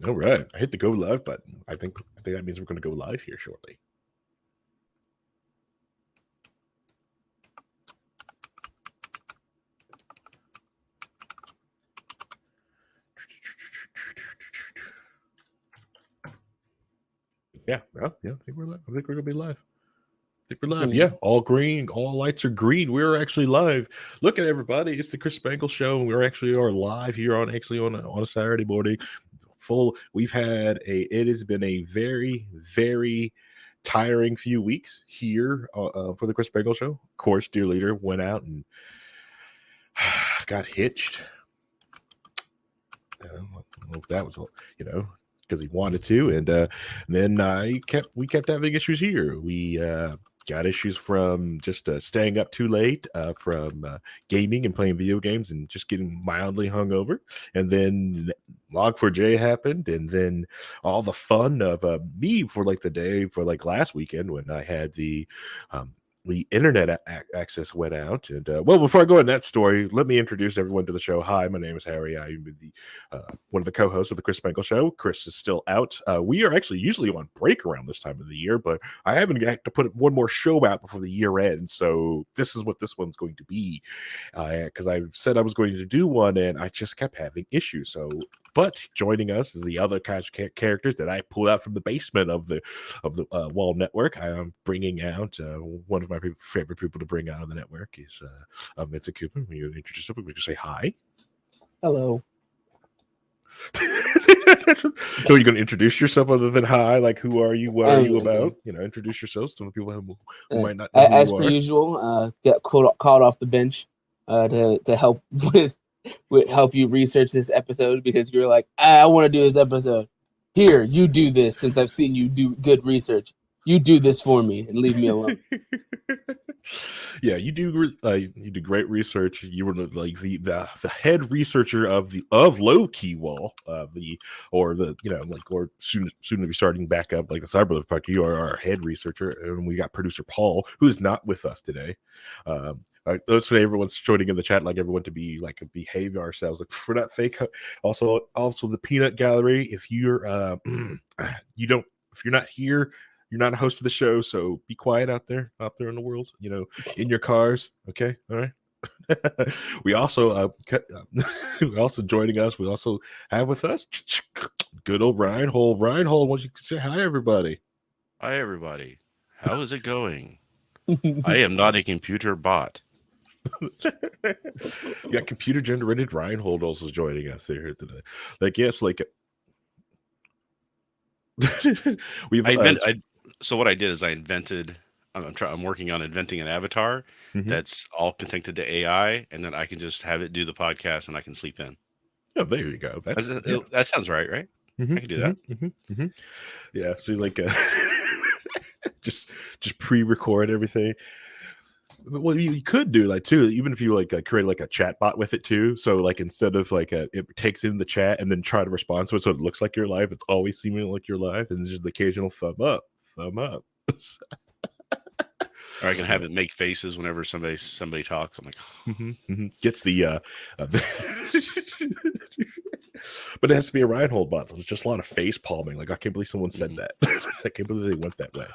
All right. I hit the go live button. I think that means we're going to go live here shortly. Yeah, I think we're live. I think we're going to be live. We're live. Yeah, all green. All lights are green. We're actually live. Look at everybody. It's the Chris Spangle Show. We're actually live here on a Saturday morning. It has been a very, very tiring few weeks here for the Chris Spangle Show. Of course, dear leader went out and got hitched. I don't know if that was, because he wanted to, and then we kept having issues here. We got issues from just staying up too late, from gaming and playing video games and just getting mildly hungover. And then Log4j happened, and then all the fun of me for the day for last weekend when I had the internet access went out. And well, before I go in that story, let me introduce everyone to the show. Hi, my name is Harry. I'm the one of the co-hosts of the Chris Spangle Show. Chris is still out. We are actually usually on break around this time of the year, but I haven't got to put one more show out before the year ends. So this is what this one's going to be, because I said I was going to do one, and I just kept having issues. But joining us is the other characters that I pulled out from the basement of the Wall Network. I am bringing out one of my favorite people to bring out of the network is Vincent Cooper. When you introduce yourself, would you say hi? Hello. So you're going to introduce yourself other than hi? Like, who are you? What are you about? Introduce yourselves to the people who might not know who as you per are. usual, get called off the bench to help with help you research this episode, because you're like, I want to do this episode. Here, you do this, since I've seen you do good research. You do this for me and leave me alone. Yeah, you do great research. You were the head researcher of low key wall, or soon to be starting back up like the Cyber Project. You are our head researcher, and we got producer Paul, who is not with us today. Let's say everyone's joining in the chat, like everyone to be behave ourselves. Like, we're not fake. Also the Peanut Gallery. If you're if you're not here, you're not a host of the show, so be quiet out there in the world, in your cars. Okay. All right. We also joining us. We also have with us good old Reinhold. Reinhold, why don't you say hi, everybody? Hi, everybody. How is it going? I am not a computer bot. You got computer generated Reinhold also joining us here today. So what I did is I'm working on inventing an avatar that's all connected to AI, and then I can just have it do the podcast, and I can sleep in. Oh, there you go. That sounds right? I can do that. Yeah. See, just pre-record everything. Well, you could do too, even if you create a chat bot with it too. So instead of it takes in the chat and then try to respond to it, so it looks like you're live. It's always seeming like you're live, and just the occasional thumb up. Or I can have it make faces whenever somebody talks. I'm like, gets the but it has to be a Reinhold bot, so it's just a lot of face palming. I can't believe someone said that. I can't believe they went that way.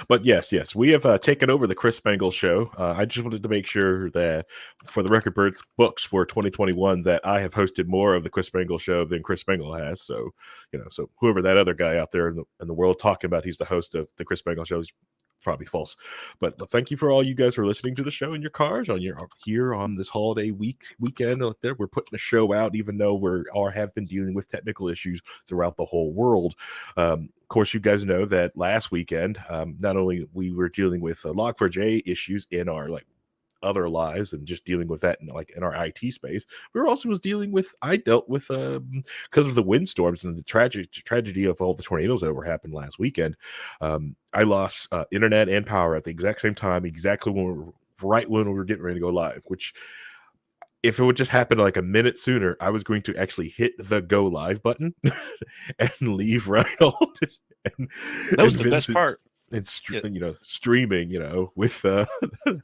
But yes, we have taken over the Chris Spangle Show. I just wanted to make sure that for the record books for 2021 that I have hosted more of the Chris Spangle Show than Chris Spangle has. So so whoever that other guy out there in the world talking about he's the host of the Chris Spangle Show is probably false. But thank you for all you guys for listening to the show in your cars here on this holiday weekend out there. We're putting the show out, even though have been dealing with technical issues throughout the whole world. Of course, you guys know that last weekend, not only we were dealing with Log4j issues in our other lives and just dealing with that in our IT space, we were also dealing with because of the windstorms and the tragedy of all the tornadoes that were happened last weekend. I lost internet and power at the exact same time, exactly when we were getting ready to go live, which, if it would just happen a minute sooner, I was going to actually hit the go live button and leave Reinhold. That was the best part. It's Yeah, streaming, with Yeah, and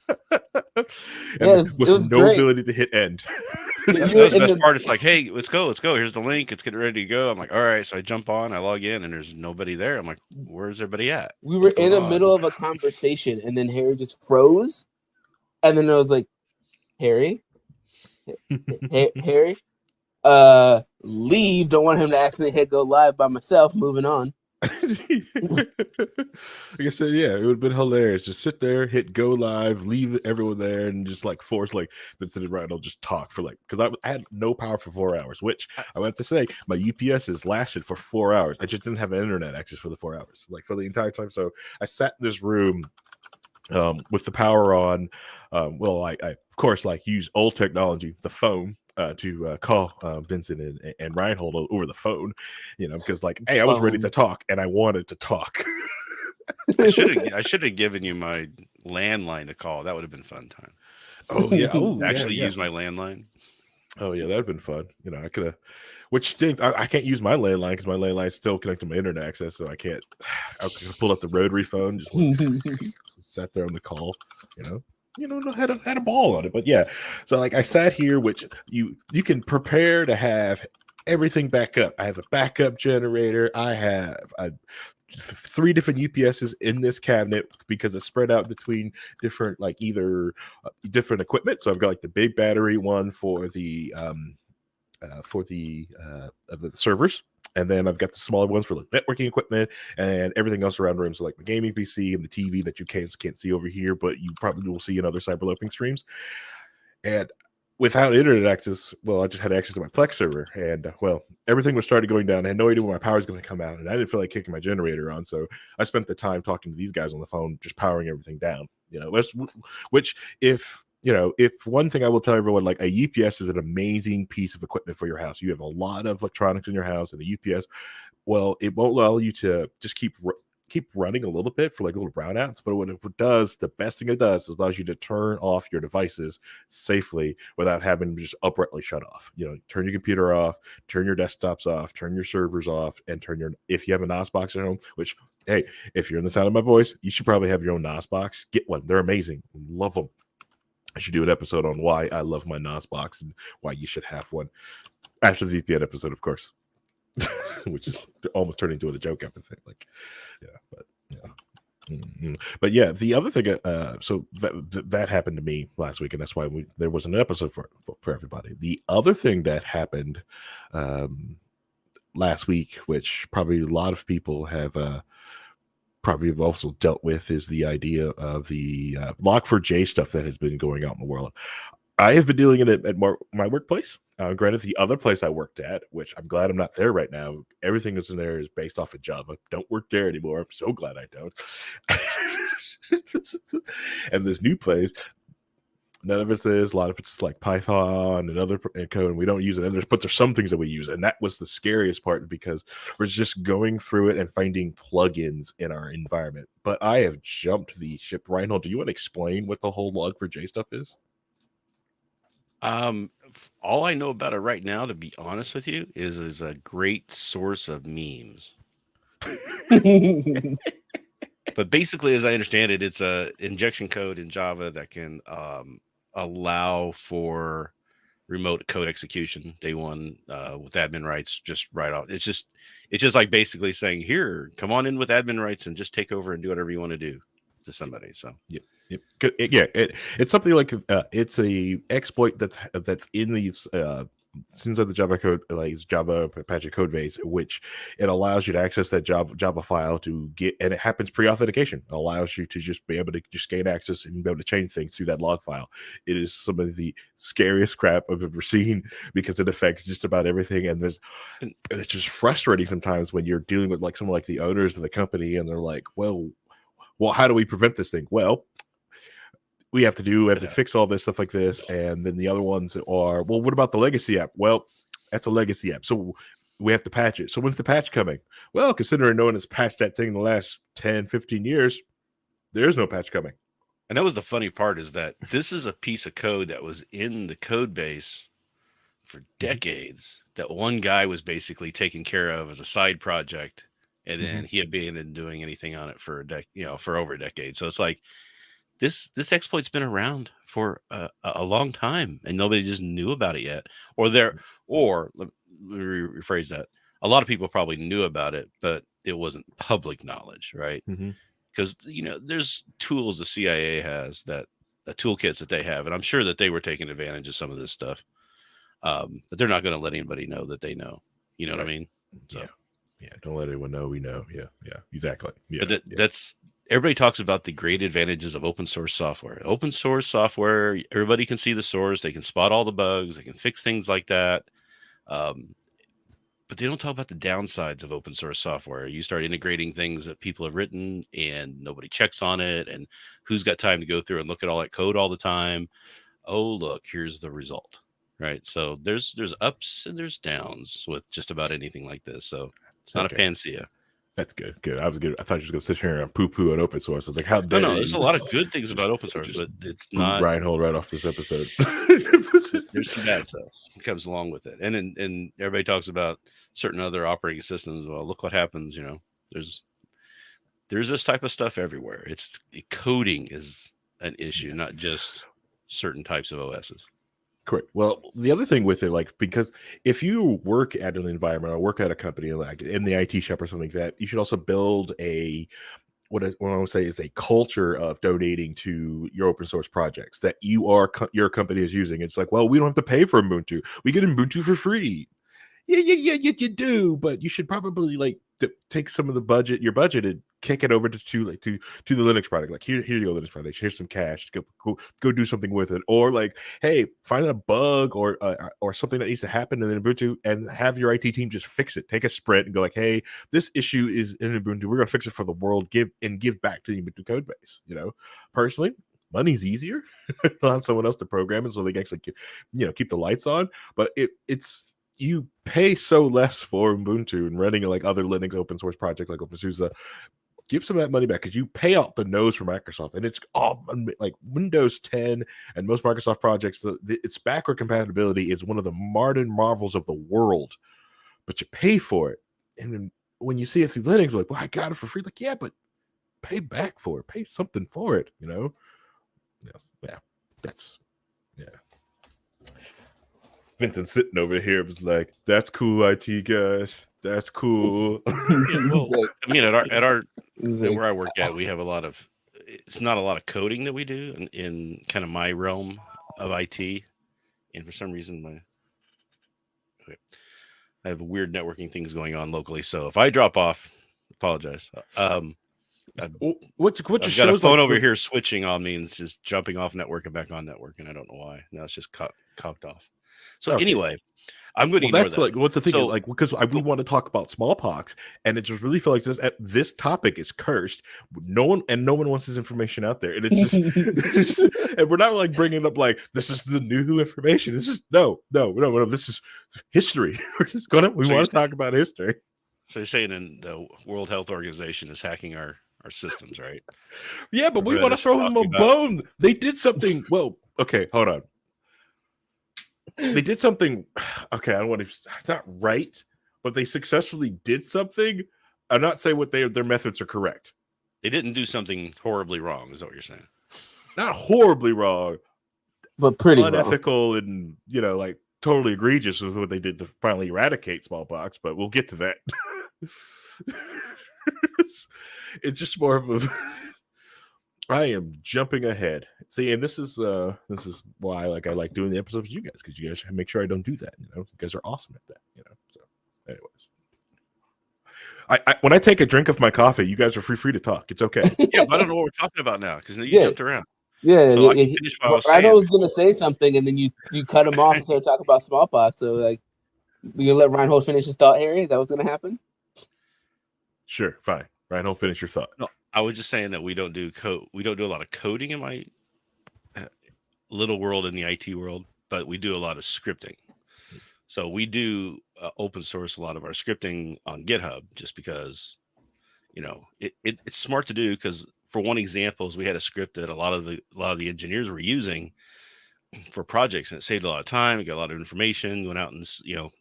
it with was no great. ability to hit end. that You're was the in best the part. It's like, hey, let's go. Here's the link. It's getting ready to go. I'm like, all right. So I jump on, I log in, and there's nobody there. I'm like, where's everybody at? we were What's in going the on? middle of a conversation, and then Harry just froze, and then I was like, Harry, Harry, leave. Don't want him to accidentally hit go live by myself. Moving on. Like I said, yeah, it would have been hilarious. Just sit there, hit go live, leave everyone there, and just like force like Vincent and Ryan will just talk for because I had no power for 4 hours, which I have to say my UPS has lasted for 4 hours. I just didn't have internet access for the 4 hours, like for the entire time. So I sat in this room with the power on. Well, I of course use old technology, the phone, to call Vincent and Reinhold over the phone, because hey, I was ready to talk and I wanted to talk. I should have given you my landline to call. That would have been fun time. Oh yeah, Actually, yeah. use my landline. Oh yeah, that'd have been fun. I could have. Which stinks. I can't use my landline because my landline is still connected to my internet access, so I can't. I could have pulled up the rotary phone, just sat there on the call. Had a ball on it. But yeah, so I sat here, which you can prepare to have everything back up. I have a backup generator. I have 3 different UPSs in this cabinet because it's spread out between different either different equipment. So I've got the big battery one for the servers, and then I've got the smaller ones for networking equipment and everything else around the room. So the gaming PC and the TV that you can't see over here, but you probably will see in other cyberloafing streams. And without internet access, well, I just had access to my Plex server, and everything was started going down. I had no idea when my power was going to come out, and I didn't feel like kicking my generator on, so I spent the time talking to these guys on the phone, just powering everything down. Which if one thing I will tell everyone, a UPS is an amazing piece of equipment for your house. You have a lot of electronics in your house, and a UPS, well, it won't allow you to just keep running a little bit for little brownouts, but what it does, the best thing it does, is allows you to turn off your devices safely without having to just abruptly shut off. Turn your computer off, turn your desktops off, turn your servers off, and if you have a NOS box at home, which, hey, if you're in the sound of my voice, you should probably have your own NOS box. Get one. They're amazing. Love them. I should do an episode on why I love my NOS box and why you should have one after the VPN episode, of course. Which is almost turning into a joke, I think. But yeah, the other thing, so that happened to me last week, and that's why there wasn't an episode for everybody. The other thing that happened last week, which probably a lot of people have probably also dealt with, is the idea of the Log4j stuff that has been going out in the world. I have been dealing in it at my workplace. Granted, the other place I worked at, which I'm glad I'm not there right now, everything that's in there is based off of Java. Don't work there anymore. I'm so glad I don't. And this new place, none of it is. A lot of it's Python and other code, and we don't use it. But there's some things that we use, and that was the scariest part because we're just going through it and finding plugins in our environment. But I have jumped the ship. Reinhold, do you want to explain what the whole Log4j stuff is? All I know about it right now, to be honest with you, is a great source of memes. But basically, as I understand it, it's a injection code in Java that can allow for remote code execution day one with admin rights just right off. It's just like basically saying, here, come on in with admin rights and just take over and do whatever you want to do to somebody. So Yep. It's something like it's a exploit that's in these inside the Java code, Java Apache code base, which it allows you to access that Java file to get, and it happens pre-authentication. It allows you to just be able to just gain access and be able to change things through that log file. It is some of the scariest crap I've ever seen because it affects just about everything. And it's just frustrating sometimes when you're dealing with someone like the owners of the company, and they're like, well, how do we prevent this thing? Well, we have to fix all this stuff like this. And then the other ones are, well, what about the legacy app? Well, that's a legacy app, so we have to patch it. So when's the patch coming? Well, considering no one has patched that thing in the last 10, 15 years, there's no patch coming. And that was the funny part, is that this is a piece of code that was in the code base for decades that one guy was basically taking care of as a side project and then he abandoned doing anything on it for for over a decade. So it's like this exploit's been around for a long time, and nobody just knew about it yet. Or let me rephrase that. A lot of people probably knew about it, but it wasn't public knowledge, right? Mm-hmm. Because there's tools the CIA has, the toolkits that they have, and I'm sure that they were taking advantage of some of this stuff. But they're not going to let anybody know that they know. You know what I mean? So. Yeah. Don't let anyone know we know. Yeah. Exactly. Yeah. But that's everybody talks about the great advantages of open source software. Open source software, everybody can see the source, they can spot all the bugs, they can fix things like that. But they don't talk about the downsides of open source software. You start integrating things that people have written and nobody checks on it. And who's got time to go through and look at all that code all the time? Oh, look, here's the result. Right. So there's ups and there's downs with just about anything like this. So it's not a panacea. That's good. I was good. I thought you were going to sit here and poo-poo on open source. I was like, how dare No, there's a lot of good things about open source, but it's not Reinhold right off this episode. There's some bad stuff that comes along with it. And everybody talks about certain other operating systems. Well, look what happens, there's this type of stuff everywhere. Coding is an issue, not just certain types of OSs. Correct. Well, the other thing with it, because if you work at an environment or work at a company like in the IT shop or something like that, you should also build what I would say is a culture of donating to your open source projects that your company is using. It's like, well, we don't have to pay for Ubuntu. We get Ubuntu for free. Yeah, you do, but you should probably take some of your budget and kick it over to the Linux product. Like here you go, Linux product. Here's some cash. Go do something with it. Or hey, find a bug or something that needs to happen in Ubuntu and have your IT team just fix it. Take a sprint and go hey, this issue is in Ubuntu. We're gonna fix it for the world. Give back to the Ubuntu code base. Personally, money's easier. Not someone else to program it so they can actually keep the lights on. But it's you pay so less for Ubuntu and running other Linux open source projects like OpenSUSE. Give some of that money back because you pay out the nose for Microsoft, and it's all like Windows 10 and most Microsoft projects. Its backward compatibility is one of the modern marvels of the world, but you pay for it. And then when you see it through Linux, you're like, well, I got it for free. Yeah, but pay back for it. Pay something for it. Yeah. Vincent sitting over here was like, "That's cool, IT guys. That's cool." At our where I work at, we have it's not a lot of coding that we do in kind of my realm of IT, and for some reason I have weird networking things going on locally. So if I drop off, apologize. I've got a phone over here switching on me and it's just jumping off network and back on network, and I don't know why. Now it's just cocked off. So anyway, I'm going to ignore that. What's the thing? Because we want to talk about smallpox, and it just really feels like this topic is cursed. No one wants this information out there, and it's just and we're not bringing up this is the new information. This is no. This is history. We want to talk about history. So you're saying the World Health Organization is hacking our systems, right? Yeah, but we want to throw them a bone. They did something. Well, okay, hold on. They did something. Okay, I don't want to. It's not right, but they successfully did something. I'm not saying their methods are correct. They didn't do something horribly wrong, is that what you're saying? Not horribly wrong, but pretty unethical wrong. And totally egregious with what they did to finally eradicate smallpox. But we'll get to that. It's just more of a. I am jumping ahead. See, and this is why I like doing the episodes with you guys, because you guys make sure I don't do that. You guys are awesome at that. So, anyways, I when I take a drink of my coffee, you guys are free to talk. It's okay. Yeah, but I don't know what we're talking about now because you jumped around. Yeah, so I can finish what I was saying. I was going to say something, and then you cut him off and started talking about smallpox. So you gonna let Reinhold finish his thought, Harry? Is that what's going to happen? Sure, fine. Reinhold, finish your thought. No, I was just saying that we don't do a lot of coding in my little world in the IT world, but we do a lot of scripting. So we do open source a lot of our scripting on GitHub, just because it's smart to do. Because for one example, is we had a script that a lot of the engineers were using for projects, and it saved a lot of time. We got a lot of information, went out and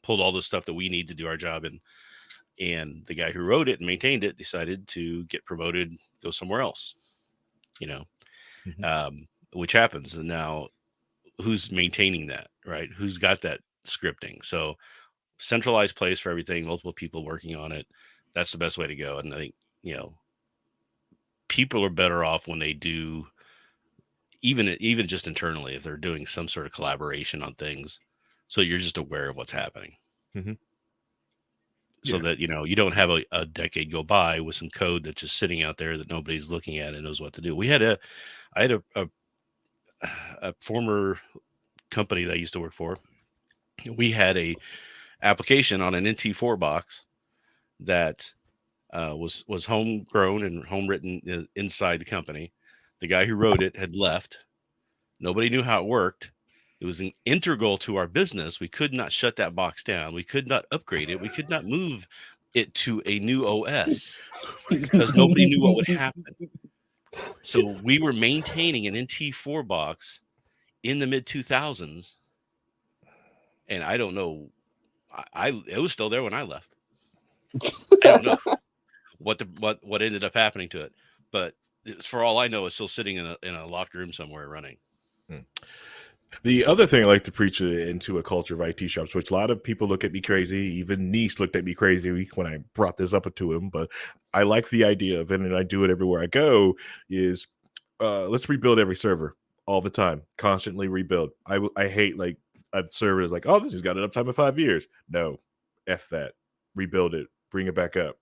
pulled all the stuff that we need to do our job, and And the guy who wrote it and maintained it decided to get promoted, go somewhere else, which happens. And now who's maintaining that, right? Who's got that scripting? So centralized place for everything, multiple people working on it. That's the best way to go. And I think, people are better off when they do, even just internally, if they're doing some sort of collaboration on things. So you're just aware of what's happening. Mm-hmm. So that, you don't have a decade go by with some code that's just sitting out there that nobody's looking at and knows what to do. I had a former company that I used to work for. We had a application on an NT4 box that was homegrown and home written inside the company. The guy who wrote it had left. Nobody knew how it worked. It was an integral to our business. We could not shut that box down. We could not upgrade it. We could not move it to a new OS because nobody knew what would happen. So we were maintaining an NT4 box in the mid 2000s. And I don't know. It was still there when I left. I don't know what ended up happening to it, but for all I know, it's still sitting in a locked room somewhere running. The other thing I like to preach into a culture of IT shops, which a lot of people look at me crazy, even Nice looked at me crazy when I brought this up to him, but I like the idea of it, and I do it everywhere I go, is let's rebuild every server all the time, constantly rebuild. I hate like a server is like, oh, this has got an uptime of 5 years. No, F that. Rebuild it. Bring it back up.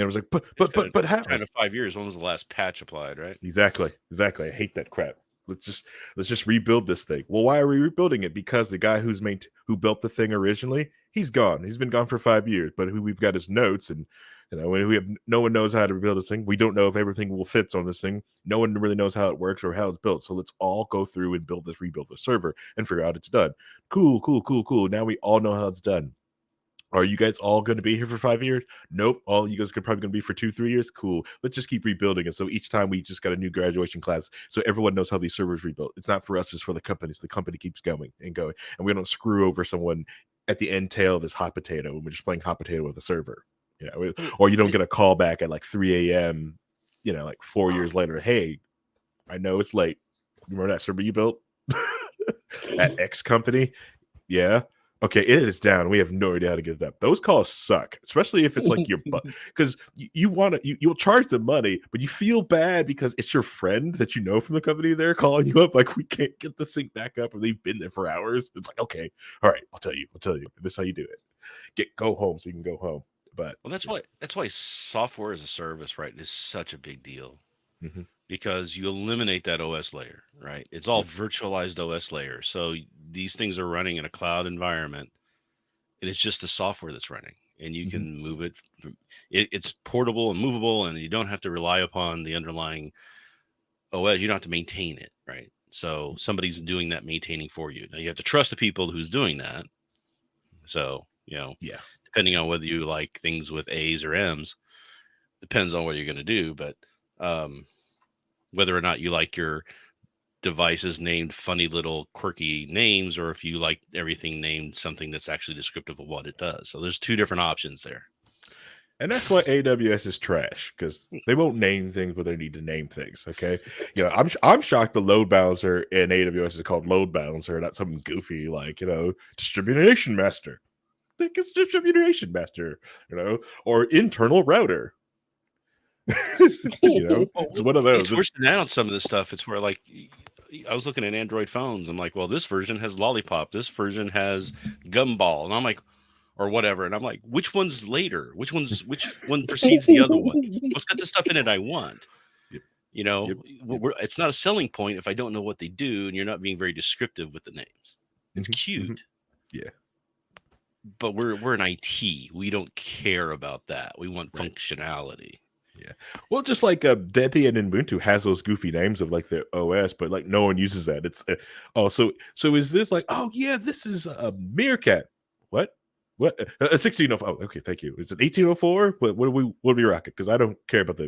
I was like, but how? Kind of 5 years. When was the last patch applied, right? Exactly. I hate that crap. Let's just rebuild this thing. Well, why are we rebuilding it? Because the guy who built the thing originally, he's gone. He's been gone for 5 years. But who we've got his notes, and no one knows how to rebuild this thing. We don't know if everything will fit on this thing. No one really knows how it works or how it's built. So let's all go through and rebuild the server and figure out it's done. Cool. Now we all know how it's done. Are you guys all going to be here for 5 years? Nope. All you guys are probably going to be for 2-3 years. Cool. Let's just keep rebuilding it. So each time we just got a new graduation class, so everyone knows how these servers rebuilt. It's not for us; it's for the company. So the company keeps going, and we don't screw over someone at the end tail of this hot potato. And we're just playing hot potato with the server, or you don't get a call back at like 3 a.m. Like 4 years later. Hey, I know it's late. Remember that server you built at X company? Yeah. Okay, it is down. We have no idea how to get it up. Those calls suck, especially if it's like your butt, because you'll charge them money, but you feel bad because it's your friend that you know from the company. They're calling you up like, we can't get the sync back up, or they've been there for hours. It's like, okay, all right, I'll tell you. This is how you do it. Go home so you can go home. But that's why software as a service, right, is such a big deal. Mm-hmm. Because you eliminate that OS layer, right? It's all virtualized OS layer. So these things are running in a cloud environment, and it's just the software that's running, and you can move it. It's portable and movable, and you don't have to rely upon the underlying OS. You don't have to maintain it, right? So somebody's doing that maintaining for you. Now you have to trust the people who's doing that. So, depending on whether you like things with A's or M's, depends on what you're going to do. But, whether or not you like your devices named funny little quirky names, or if you like everything named something that's actually descriptive of what it does. So there's two different options there. And that's why AWS is trash, because they won't name things, but they need to name things. Okay. I'm shocked the load balancer in AWS is called load balancer, not something goofy like, distribution master. I think it's distribution master, or internal router. It's one of those. It's worse than that on some of this stuff. It's where, like, I was looking at Android phones. I'm like, well, this version has Lollipop. This version has Gumball, and I'm like, or whatever. And I'm like, which one's later? Which one precedes the other one? What's got the stuff in it I want? Yep. It's not a selling point if I don't know what they do, and you're not being very descriptive with the names. It's cute. Yeah. But we're in IT. We don't care about that. We want functionality. Yeah. Well, just like Debian and Ubuntu has those goofy names of like their OS, but like no one uses that. It's so is this like, oh yeah, this is a Meerkat? What a 1604? Oh, okay, thank you. Is it 1804? What do we rock it? Because I don't care about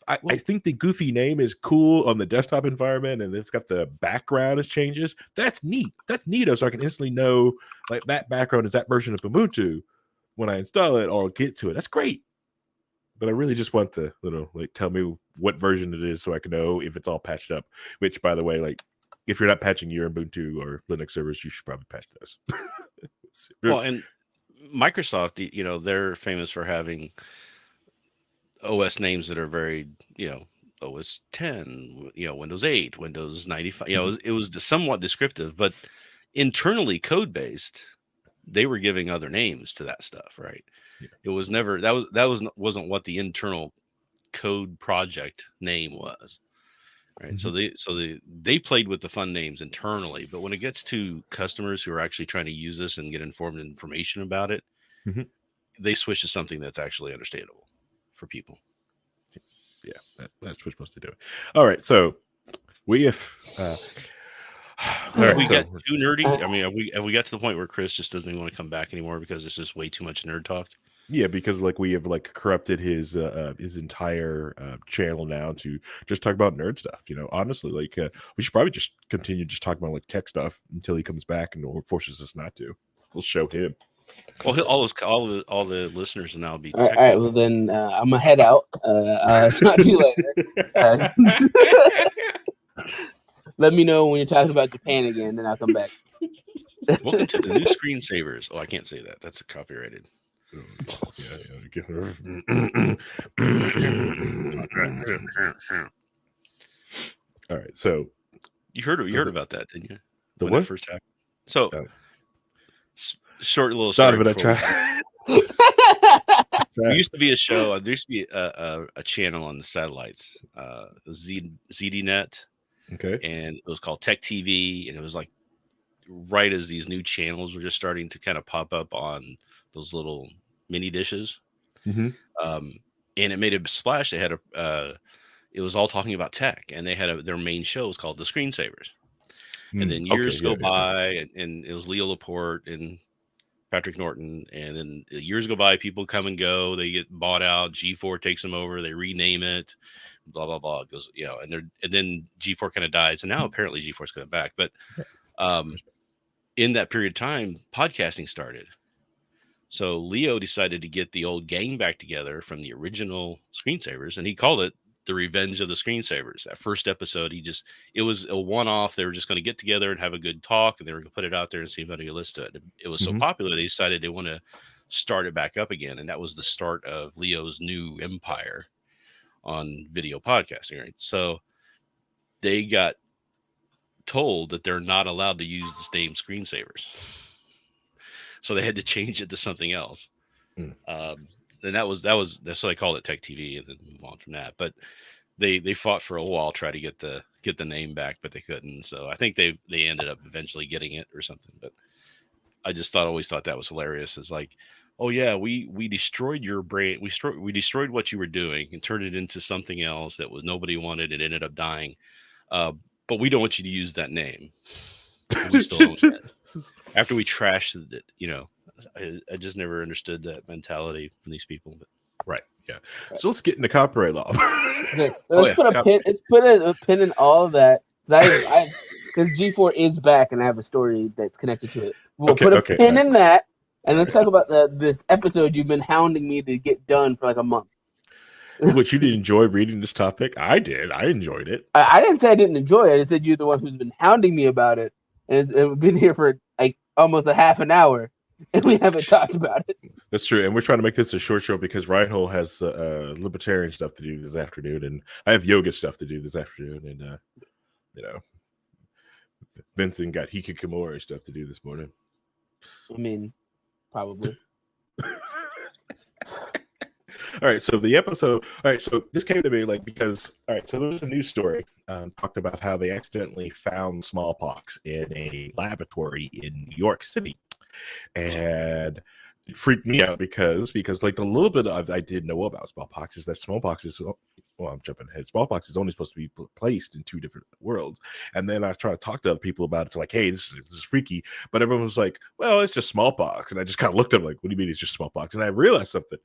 I think the goofy name is cool on the desktop environment, and it's got the background as changes. That's neat. That's neato, so I can instantly know like that background is that version of Ubuntu. when I install it or get to it, that's great. But I really just want the, like, tell me what version it is so I can know if it's all patched up. Which, by the way, like, if you're not patching your Ubuntu or Linux servers, you should probably patch those. Well, and Microsoft, they're famous for having OS names that are very, OS 10, Windows 8, Windows 95. It was somewhat descriptive, but internally code based, they were giving other names to that stuff, right? Yeah. It was never wasn't what the internal code project name was, right? Mm-hmm. So they played with the fun names internally, but when it gets to customers who are actually trying to use this and get informed information about it, Mm-hmm. they switch to something that's actually understandable for people. Yeah, that's what we're supposed to do. All right, so we have. All right, we got too nerdy. I mean, have we got to the point where Chris just doesn't even want to come back anymore because it's just way too much nerd talk? Yeah, because like we have like corrupted his entire channel now to just talk about nerd stuff. Honestly, like we should probably just continue just talking about like tech stuff until he comes back and or forces us not to. We'll show him. Well, all the listeners will now be. All right. Well, then I'm gonna head out. It's not too late. Let me know when you're talking about Japan again, then I'll come back. Welcome to the new Screensavers. Oh, I can't say that. That's copyrighted. All right, so you heard about that, didn't you? The when what? It first happened. So short little Sorry, story. but I tried. There used to be a show. There used to be a channel on the satellites, ZDNet. Okay. And it was called Tech TV, and it was like right as these new channels were just starting to kind of pop up on those little mini dishes. Mm-hmm. And it made a splash. They had it was all talking about tech, and they had their main show was called the Screensavers. And then years go by, and it was Leo Laporte and Patrick Norton, and then years go by, people come and go, they get bought out, G4 takes them over, they rename it, blah blah blah. It goes, and then G4 kind of dies, and now apparently G4 is coming back. But in that period of time, podcasting started. So Leo decided to get the old gang back together from the original Screensavers, and he called it The Revenge of the Screensavers. That first episode, it was a one-off. They were just going to get together and have a good talk, and they were going to put it out there and see if anybody would listen to it. It was so popular, they decided they want to start it back up again, and that was the start of Leo's new empire on video podcasting, right? So they got told that they're not allowed to use this name Screensavers. So they had to change it to something else. And that's why they called it Tech TV, and then move on from that. But they fought for a while, try to get the name back, but they couldn't. So I think they ended up eventually getting it or something. But I just always thought that was hilarious. It's like, oh yeah, we destroyed your brand. We destroyed what you were doing and turned it into something else that was nobody wanted. It ended up dying. But we don't want you to use that name. We still own it. After we trashed it, I just never understood that mentality from these people. But right, yeah. So let's get into copyright law. Let's put a pin in all of that, because G4 is back, and I have a story that's connected to it. We'll put a pin in that, and let's talk about this episode you've been hounding me to get done for like a month. Which you did enjoy reading this topic? I did. I enjoyed it. I didn't say I didn't enjoy it. I just said you're the one who's been hounding me about it. And we've been here for like almost a half an hour, and we haven't talked about it. That's true. And we're trying to make this a short show because Reinhold has libertarian stuff to do this afternoon, and I have yoga stuff to do this afternoon. And, Vincent got hikikomori stuff to do this morning. I mean, probably. All right, so the episode. All right, so this came to me because so there was a news story talked about how they accidentally found smallpox in a laboratory in New York City, and it freaked me out because like the little bit I did know about smallpox is that smallpox is. Well, I'm jumping ahead. Smallpox is only supposed to be placed in two different worlds, and then I try to talk to other people about it. It's like, hey, this is freaky, but everyone was like, well, it's just smallpox, and I just kind of looked at them like, what do you mean it's just smallpox? And I realized something.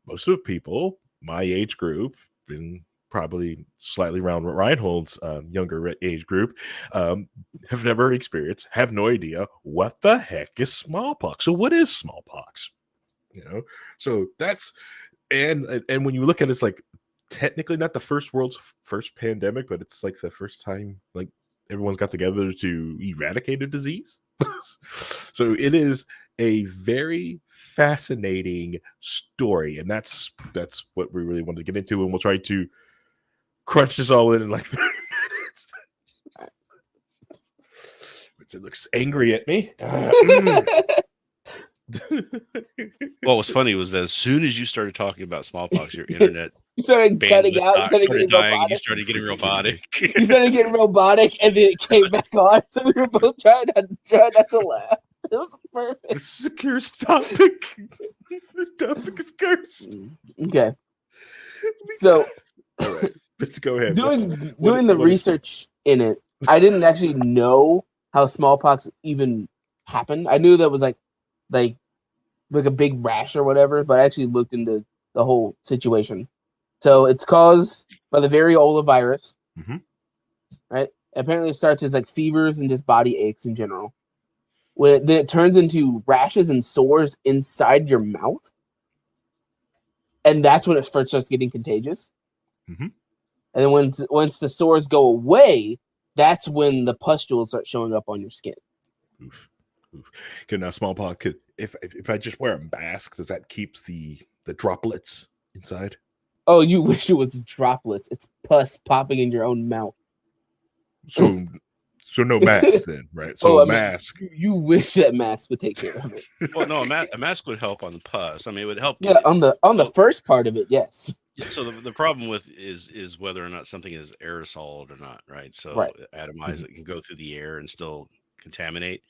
Most of the people, my age group, and probably slightly around Reinhold's younger age group, have never experienced, have no idea what the heck is smallpox. So what is smallpox? So that's and when you look at it, it's like technically not the world's first pandemic, but it's like the first time like everyone's got together to eradicate a disease. So it is a very fascinating story, and that's what we really wanted to get into, and we'll try to crunch this all in like 30 minutes. It looks angry at me. What was funny was that as soon as you started talking about smallpox, your internet You started cutting out. You started dying, and you started getting robotic. You started getting robotic, and then it came back on. So we were both trying not to laugh. It was perfect. This is a cursed topic. This topic is cursed. Okay. So, all right, let's go ahead. Doing the research in it, I didn't actually know how smallpox even happened. I knew that was like a big rash or whatever, but I actually looked into the whole situation. So it's caused by the variola virus, right? Apparently, it starts as like fevers and just body aches in general. Then it turns into rashes and sores inside your mouth, and that's when it first starts getting contagious. And then once the sores go away, that's when the pustules start showing up on your skin. Oof. Okay, now smallpox. If I just wear a mask, does that keeps the droplets inside? Oh, you wish it was droplets. It's pus popping in your own mouth. So no mask then, right? So mask. You wish that mask would take care of it. Well, no, a mask would help on the pus. I mean, it would help. Yeah, on the first part of it, yes. Yeah, so the problem with is whether or not something is aerosoled or not, right? So atomized, it can go through the air and still contaminate.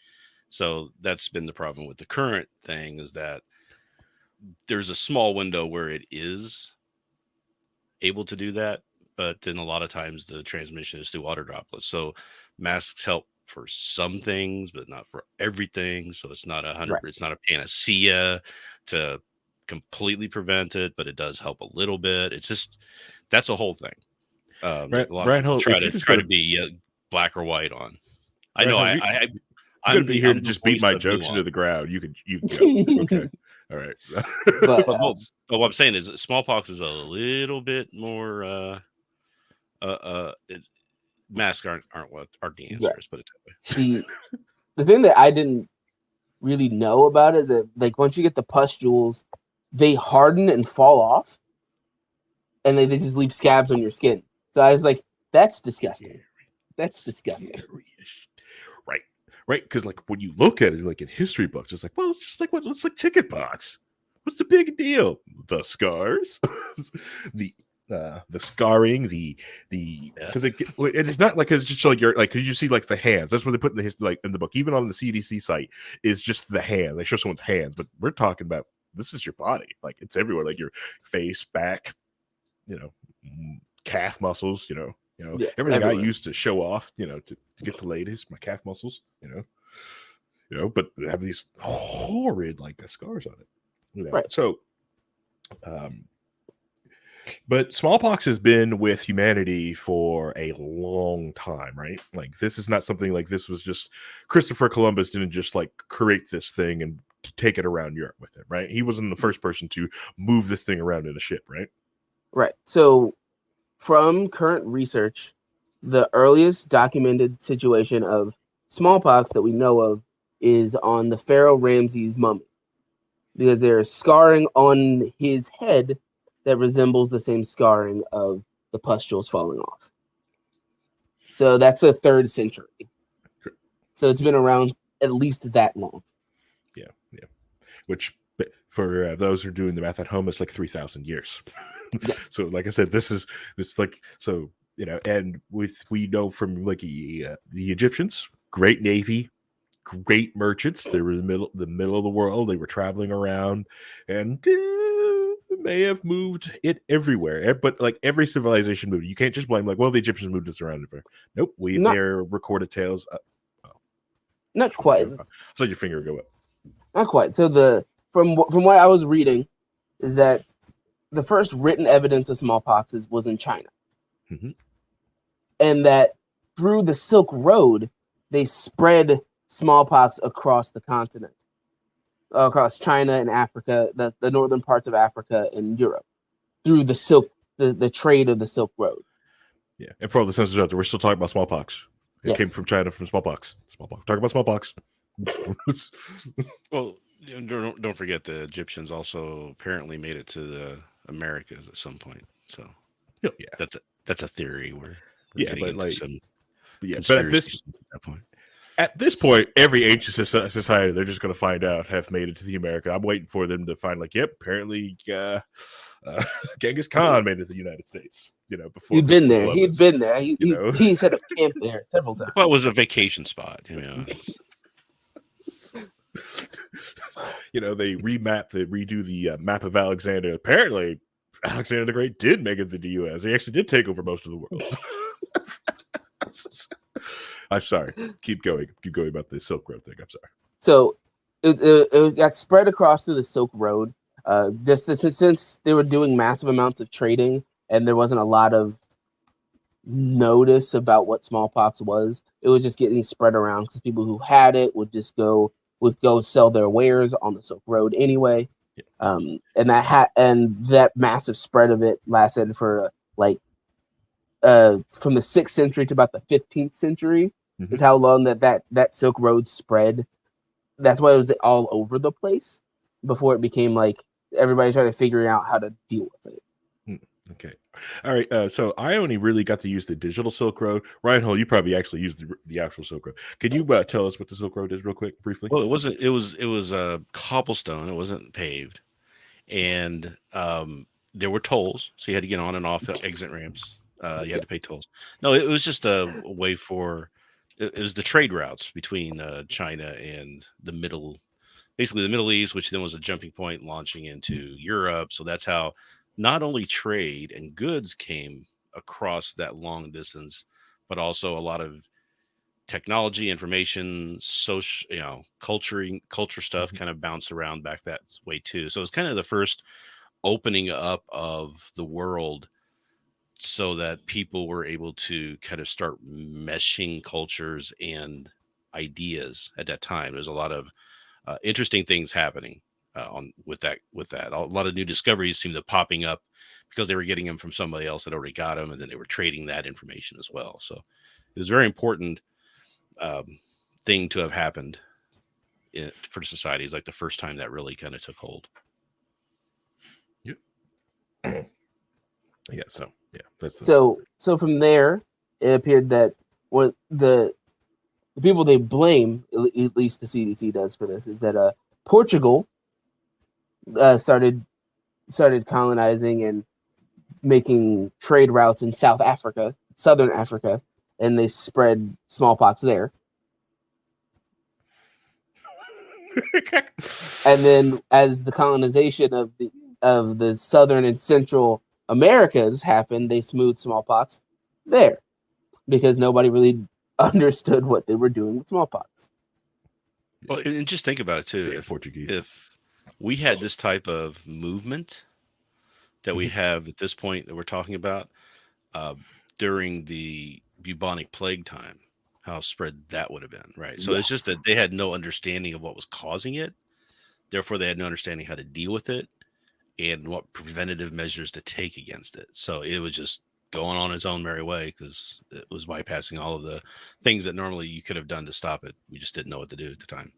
So that's been the problem with the current thing, is that there's a small window where it is able to do that, but then a lot of times the transmission is through water droplets. So masks help for some things, but not for everything. So it's not 100. It's not a panacea to completely prevent it, but it does help a little bit. It's just that's a whole thing. A lot of people try to be black or white on. I know. I'm gonna be here to just beat my jokes into the ground. You can go. Okay. All right. But what I'm saying is smallpox is a little bit more masks aren't the answers, put it that way. The thing that I didn't really know about is that like once you get the pustules, they harden and fall off, and they just leave scabs on your skin. So I was like, that's disgusting. That's disgusting. Right, because like when you look at it, like in history books, it's like, well, it's just like it's like chickenpox. What's the big deal? The scars, the scarring, because it's not like it's just like you're like because you see like the hands. That's what they put in the history, like in the book. Even on the CDC site, is just the hand. They show someone's hands, but we're talking about this is your body, like it's everywhere, like your face, back, calf muscles, everything everywhere. I used to show off, to get the ladies, my calf muscles, but they have these horrid like scars on it. Right. So, but smallpox has been with humanity for a long time, right? Like this is not something like this was just Christopher Columbus didn't just like create this thing and take it around Europe with him, right? He wasn't the first person to move this thing around in a ship, right? Right. So from current research, the earliest documented situation of smallpox that we know of is on the Pharaoh Ramses mummy, because there's scarring on his head that resembles the same scarring of the pustules falling off. So that's the 3rd century. So it's been around at least that long. Yeah. Which for those who are doing the math at home, it's like 3,000 years. So like I said, it's like, so, and we know from like the Egyptians, great navy, great merchants. They were in the middle of the world. They were traveling around and may have moved it everywhere. But like every civilization moved. You can't just blame like, well, the Egyptians moved us around everywhere. Nope. Their recorded tales. Not quite. So your finger go up. Not quite. So from what I was reading is that the first written evidence of smallpox was in China. And that through the Silk Road, they spread smallpox across the continent. across China and Africa, the northern parts of Africa and Europe, through the trade of the Silk Road. Yeah, and for all the censors out there, we're still talking about smallpox. It came from China from smallpox. Smallpox. Talk about smallpox. Well, don't forget the Egyptians also apparently made it to the Americas at some point. So yeah, that's a theory. We're yeah, getting but into like, some but conspiracy at that point. At this point, every ancient society they're just going to find out have made it to the America. I'm waiting for them to find like, yep, apparently Genghis Khan made it to the United States. Before he'd been there. Columbus. He'd been there. He set up camp there several times. Well, it was a vacation spot. They redo the map of Alexander. Apparently, Alexander the Great did make it to the U.S. He actually did take over most of the world. I'm sorry. Keep going about the Silk Road thing. I'm sorry. So it got spread across through the Silk Road. Since they were doing massive amounts of trading and there wasn't a lot of notice about what smallpox was, it was just getting spread around because people who had it would go sell their wares on the Silk Road anyway. Yeah. And that massive spread of it lasted for from the 6th century to about the 15th century is how long that Silk Road spread. That's why it was all over the place before it became like everybody started figuring out how to deal with it. Okay. All right. So I only really got to use the digital Silk Road. Reinhold, you probably actually used the actual Silk Road. Can you tell us what the Silk Road is real quick, briefly? Well, it was cobblestone. It wasn't paved. And there were tolls. So you had to get on and off exit ramps. You had to pay tolls. No, it was just a way for, it was the trade routes between China and basically the Middle East, which then was a jumping point launching into Europe. So that's how not only trade and goods came across that long distance, but also a lot of technology, information, social, culture stuff kind of bounced around back that way too. So it's kind of the first opening up of the world so that people were able to kind of start meshing cultures and ideas at that time. There's a lot of interesting things happening with that. A lot of new discoveries seemed to popping up because they were getting them from somebody else that already got them, and then they were trading that information as well. So it was a very important thing to have happened for society. It's like the first time that really kind of took hold. Yep. Yeah. So from there, it appeared that the people they blame, at least the CDC does for this, is that Portugal started colonizing and making trade routes in South Africa, Southern Africa, and they spread smallpox there. And then as the colonization of the Southern and Central Americas happened, they smoothed smallpox there because nobody really understood what they were doing with smallpox. Well, and just think about it too. If we had this type of movement that we have at this point that we're talking about during the bubonic plague time, how spread that would have been, right? So it's just that they had no understanding of what was causing it. Therefore, they had no understanding how to deal with it and what preventative measures to take against it. So it was just going on its own merry way because it was bypassing all of the things that normally you could have done to stop it. We just didn't know what to do at the time.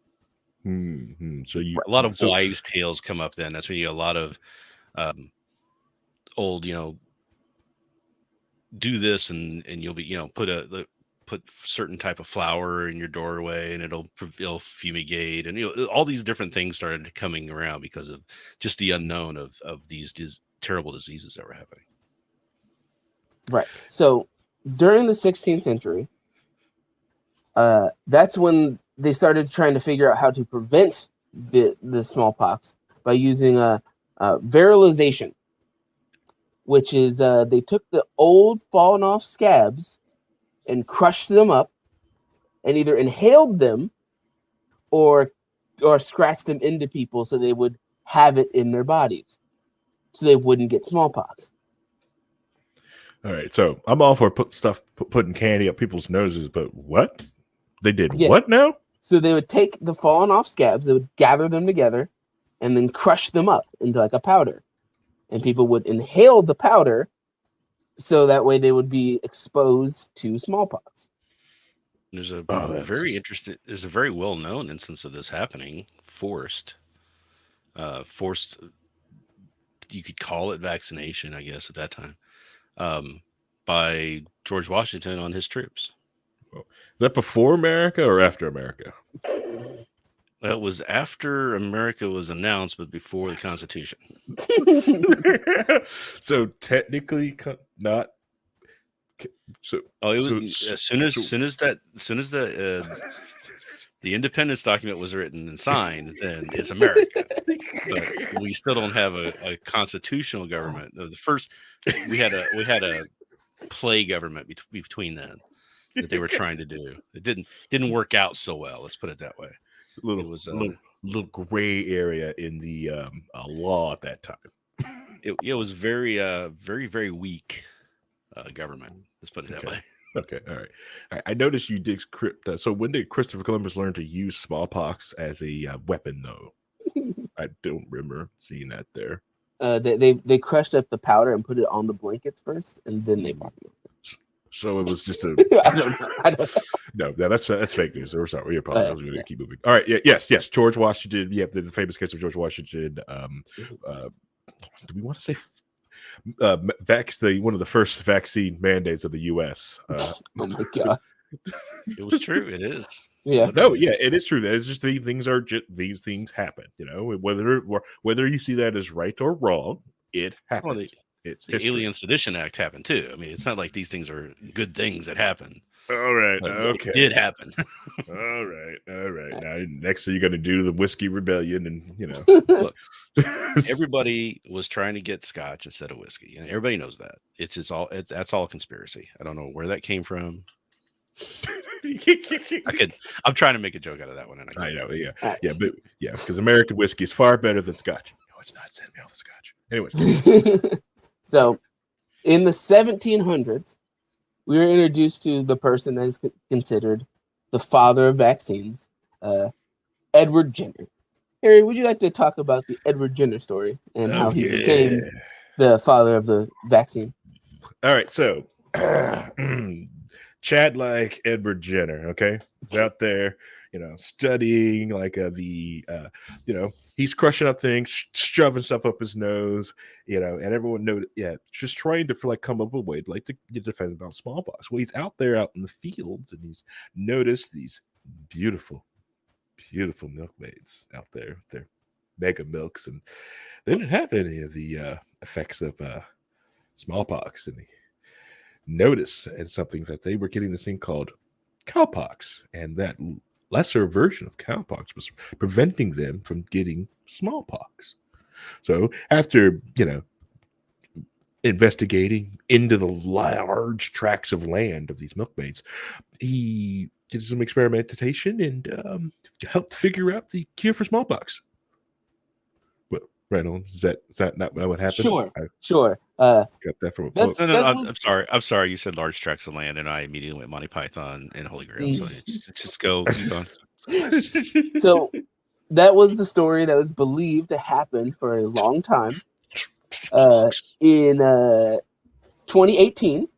So a lot of wives' tales come up then. That's when you get a lot of old, do this and you'll be, put certain type of flour in your doorway and it'll fumigate, and all these different things started coming around because of just the unknown of these terrible diseases that were happening. Right. So during the 16th century, that's when they started trying to figure out how to prevent the smallpox by using virilization, which is they took the old fallen off scabs and crushed them up and either inhaled them or scratched them into people so they would have it in their bodies so they wouldn't get smallpox. All right, so I'm all for putting candy up people's noses, but what? They did what now? So they would take the fallen off scabs, they would gather them together, and then crush them up into like a powder. And people would inhale the powder, so that way they would be exposed to smallpox. There's a that's very interesting. There's a very well known instance of this happening. Forced. You could call it vaccination, I guess, at that time, by George Washington on his troops. Is that before America or after America? That was after America was announced, but before the Constitution. So technically, not. So it was so- as soon as the independence document was written and signed, then it's America. But we still don't have a constitutional government. The first we had a play government between then that they were trying to do. It didn't work out so well. Let's put it that way. It was a little gray area in the law at that time. It was very very weak government. Let's put it that way. Okay, all right. I noticed you did crypt. So when did Christopher Columbus learn to use smallpox as a weapon, though? I don't remember seeing that there. They crushed up the powder and put it on the blankets first, and then they popped it. So it was just a. I don't know. No, that's fake news. We're sorry. We're probably going to keep moving. All right. Yes. George Washington. Yeah, the famous case of George Washington. Do we want to say one of the first vaccine mandates of the U.S.? Oh my god! It was true. It is. Yeah. No, yeah, it is true. It's just these things happen. You know, whether you see that as right or wrong, it happens. Well, it's the history. Alien Sedition Act happened too. I mean, it's not like these things are good things that happen. All right. But Okay. It did happen. All right. Now, next thing you're going to do the whiskey rebellion, and you know, Look, everybody was trying to get scotch instead of whiskey, and everybody knows that. It's just that's all a conspiracy. I don't know where that came from. I'm trying to make a joke out of that one, and I know, because American whiskey is far better than Scotch. No, it's not. Send me all the Scotch. Anyways, So, in the 1700s, we were introduced to the person that is considered the father of vaccines, Edward Jenner. Harry, would you like to talk about the Edward Jenner story and how he became the father of the vaccine? All right, so Chad like Edward Jenner, okay? He's out there, studying like he's crushing up things, shoving stuff up his nose, and everyone knows, just trying to come up with a way to get defense about smallpox. Well, he's out there out in the fields, and he's noticed these beautiful milkmaids out there, their mega milks, and they didn't have any of the effects of smallpox, and he noticed and something that they were getting this thing called cowpox, and that lesser version of cowpox was preventing them from getting smallpox. So after investigating into the large tracts of land of these milkmaids, he did some experimentation and helped figure out the cure for smallpox. Well, Reynolds, is that not what happened? Sure. Got that from a book. No, I'm sorry. You said large tracts of land, and I immediately went Monty Python and Holy Grail. So just go. Keep on. So that was the story that was believed to happen for a long time. In 2018,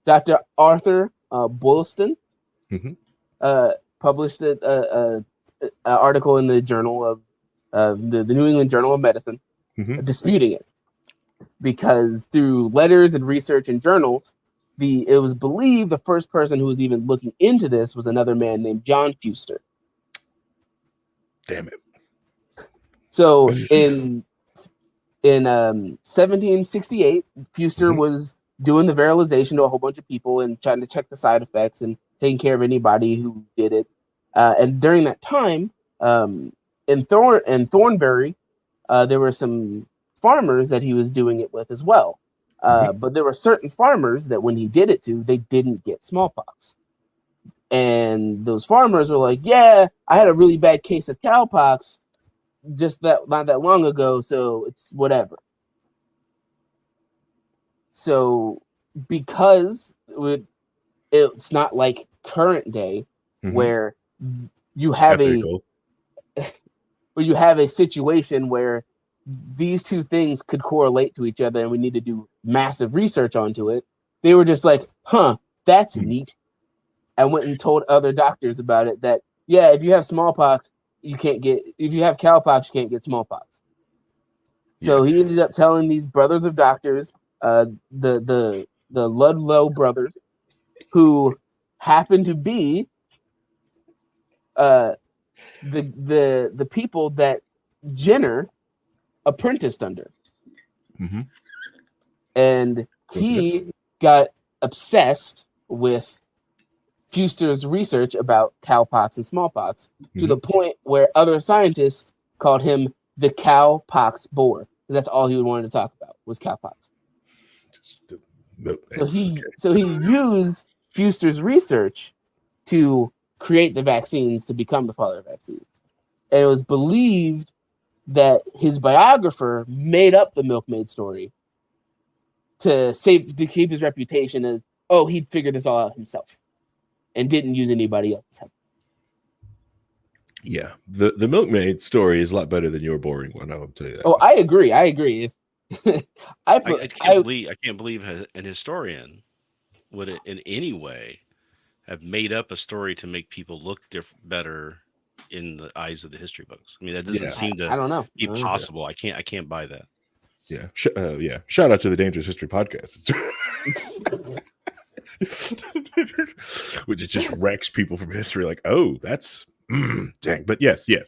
Dr. Arthur Boylston published an article in the Journal of the New England Journal of Medicine, disputing it, because through letters and research in journals, it was believed the first person who was even looking into this was another man named John Fuster. Damn it! So in 1768, Fuster was doing the virilization to a whole bunch of people and trying to check the side effects and taking care of anybody who did it. And during that time, in Thornbury, there were some farmers that he was doing it with as well. But there were certain farmers that when he did it to, they didn't get smallpox. And those farmers were like, yeah, I had a really bad case of cowpox not that long ago, so it's whatever. So because it's not like current day where you have Ethical. a situation where these two things could correlate to each other, and we need to do massive research onto it. They were just like, "Huh, that's neat," and went and told other doctors about it. That yeah, if you have smallpox, you can't get. If you have cowpox, you can't get smallpox. So he ended up telling these brothers of doctors, the Ludlow brothers, who happened to be the people that Jenner apprenticed under. And he got obsessed with Fuster's research about cowpox and smallpox to the point where other scientists called him the cowpox bore, because that's all he wanted to talk about was cowpox. So he used Fuster's research to create the vaccines, to become the father of vaccines. And it was believed that his biographer made up the milkmaid story to keep his reputation as, oh, he'd figured this all out himself and didn't use anybody else's help. Yeah, the milkmaid story is a lot better than your boring one. I'll tell you that. Oh, I agree. If I can't believe an historian would in any way have made up a story to make people look better in the eyes of the history books. I mean, that doesn't seem to I don't know. be possible. I can't buy that. Yeah. Shout out to the Dangerous History Podcast. Which just wrecks people from history. Like, oh, that's dang. But yes. Yeah.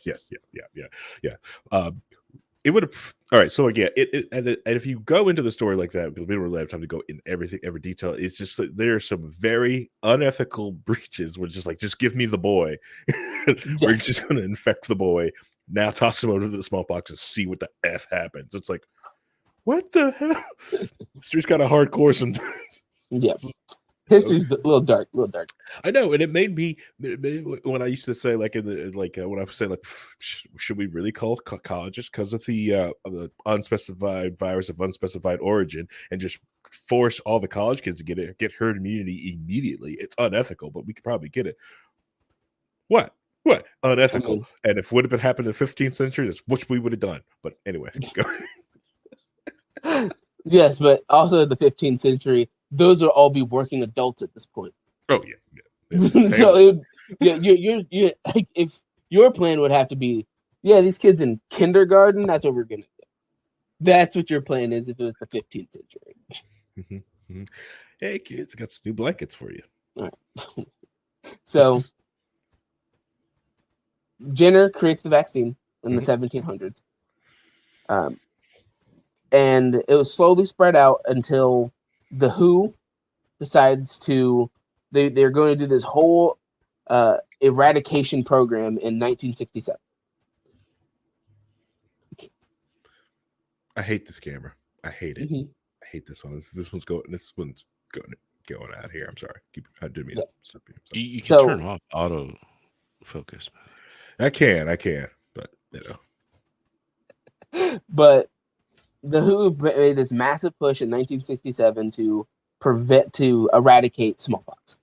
It would have. All right. So again, and if you go into the story like that, because we don't really have time to go in every detail, it's just that there are some very unethical breaches. Which is like, just give me the boy. We're just going to infect the boy. Now toss him over to the smallpox and see what the F happens. It's like, what the hell? History's kind of hardcore sometimes. Yes. History's a little dark. I know, and it made me when I used to say when I was saying should we really call colleges because of the unspecified virus of unspecified origin and just force all the college kids to get herd immunity immediately? It's unethical, but we could probably get it. What unethical? I mean, and if it would have been happened in the 15th century, that's what we would have done. But anyway, go. Yes, but also in the 15th century, those will all be working adults at this point. Oh yeah. So you're like, if your plan would have to be, these kids in kindergarten, that's what we're gonna do. That's what your plan is if it was the 15th century. Hey kids, I got some new blankets for you. All right. So Jenner creates the vaccine in the 1700s. And it was slowly spread out until the WHO decides they're going to do this whole eradication program in 1967. I hate this camera. I hate it. I hate this one. This one's going out here. I'm sorry. Keep doing me. You can turn off auto focus. I can, but But the WHO made this massive push in 1967 to eradicate smallpox.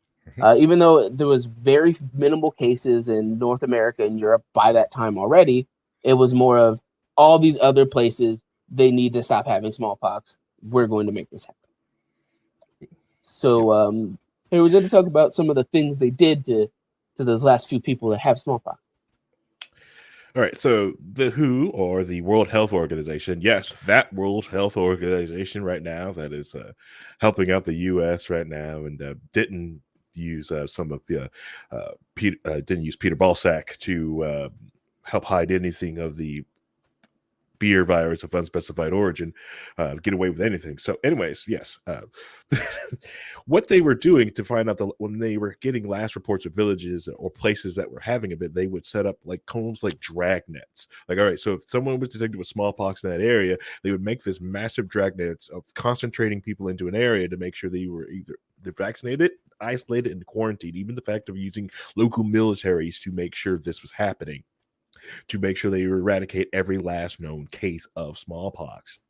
Even though there was very minimal cases in North America and Europe by that time already, it was more of all these other places, they need to stop having smallpox. We're going to make this happen. So here we're going to talk about some of the things they did to those last few people that have smallpox. All right, so the WHO, or the World Health Organization, yes, that World Health Organization right now that is helping out the U.S. right now, and didn't use didn't use Peter Balsack to help hide anything of the beer virus of unspecified origin, get away with anything. So anyways, yes, what they were doing to find out when they were getting last reports of villages or places that were having a bit, they would set up like combs, like drag nets. Like, all right, so if someone was detected with smallpox in that area, they would make this massive drag nets of concentrating people into an area to make sure they were either vaccinated, isolated, and quarantined. Even the fact of using local militaries to make sure this was happening, to make sure they eradicate every last known case of smallpox.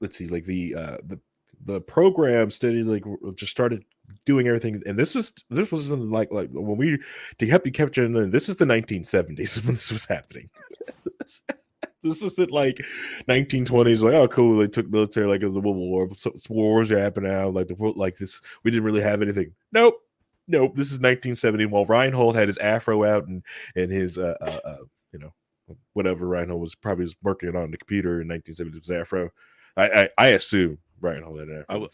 Let's see, like the program just started doing everything. And this wasn't like when we to help you capture. This is the 1970s when this was happening. This isn't like 1920s. Like, oh, cool, they took military like it was the World War. So wars are happening now. Like the world, like this, we didn't really have anything. Nope. This is 1970. While Reinhold had his afro out and his you know, whatever Reinhold was probably working on the computer in 1970s was afro. I assume Reinhold had an afro.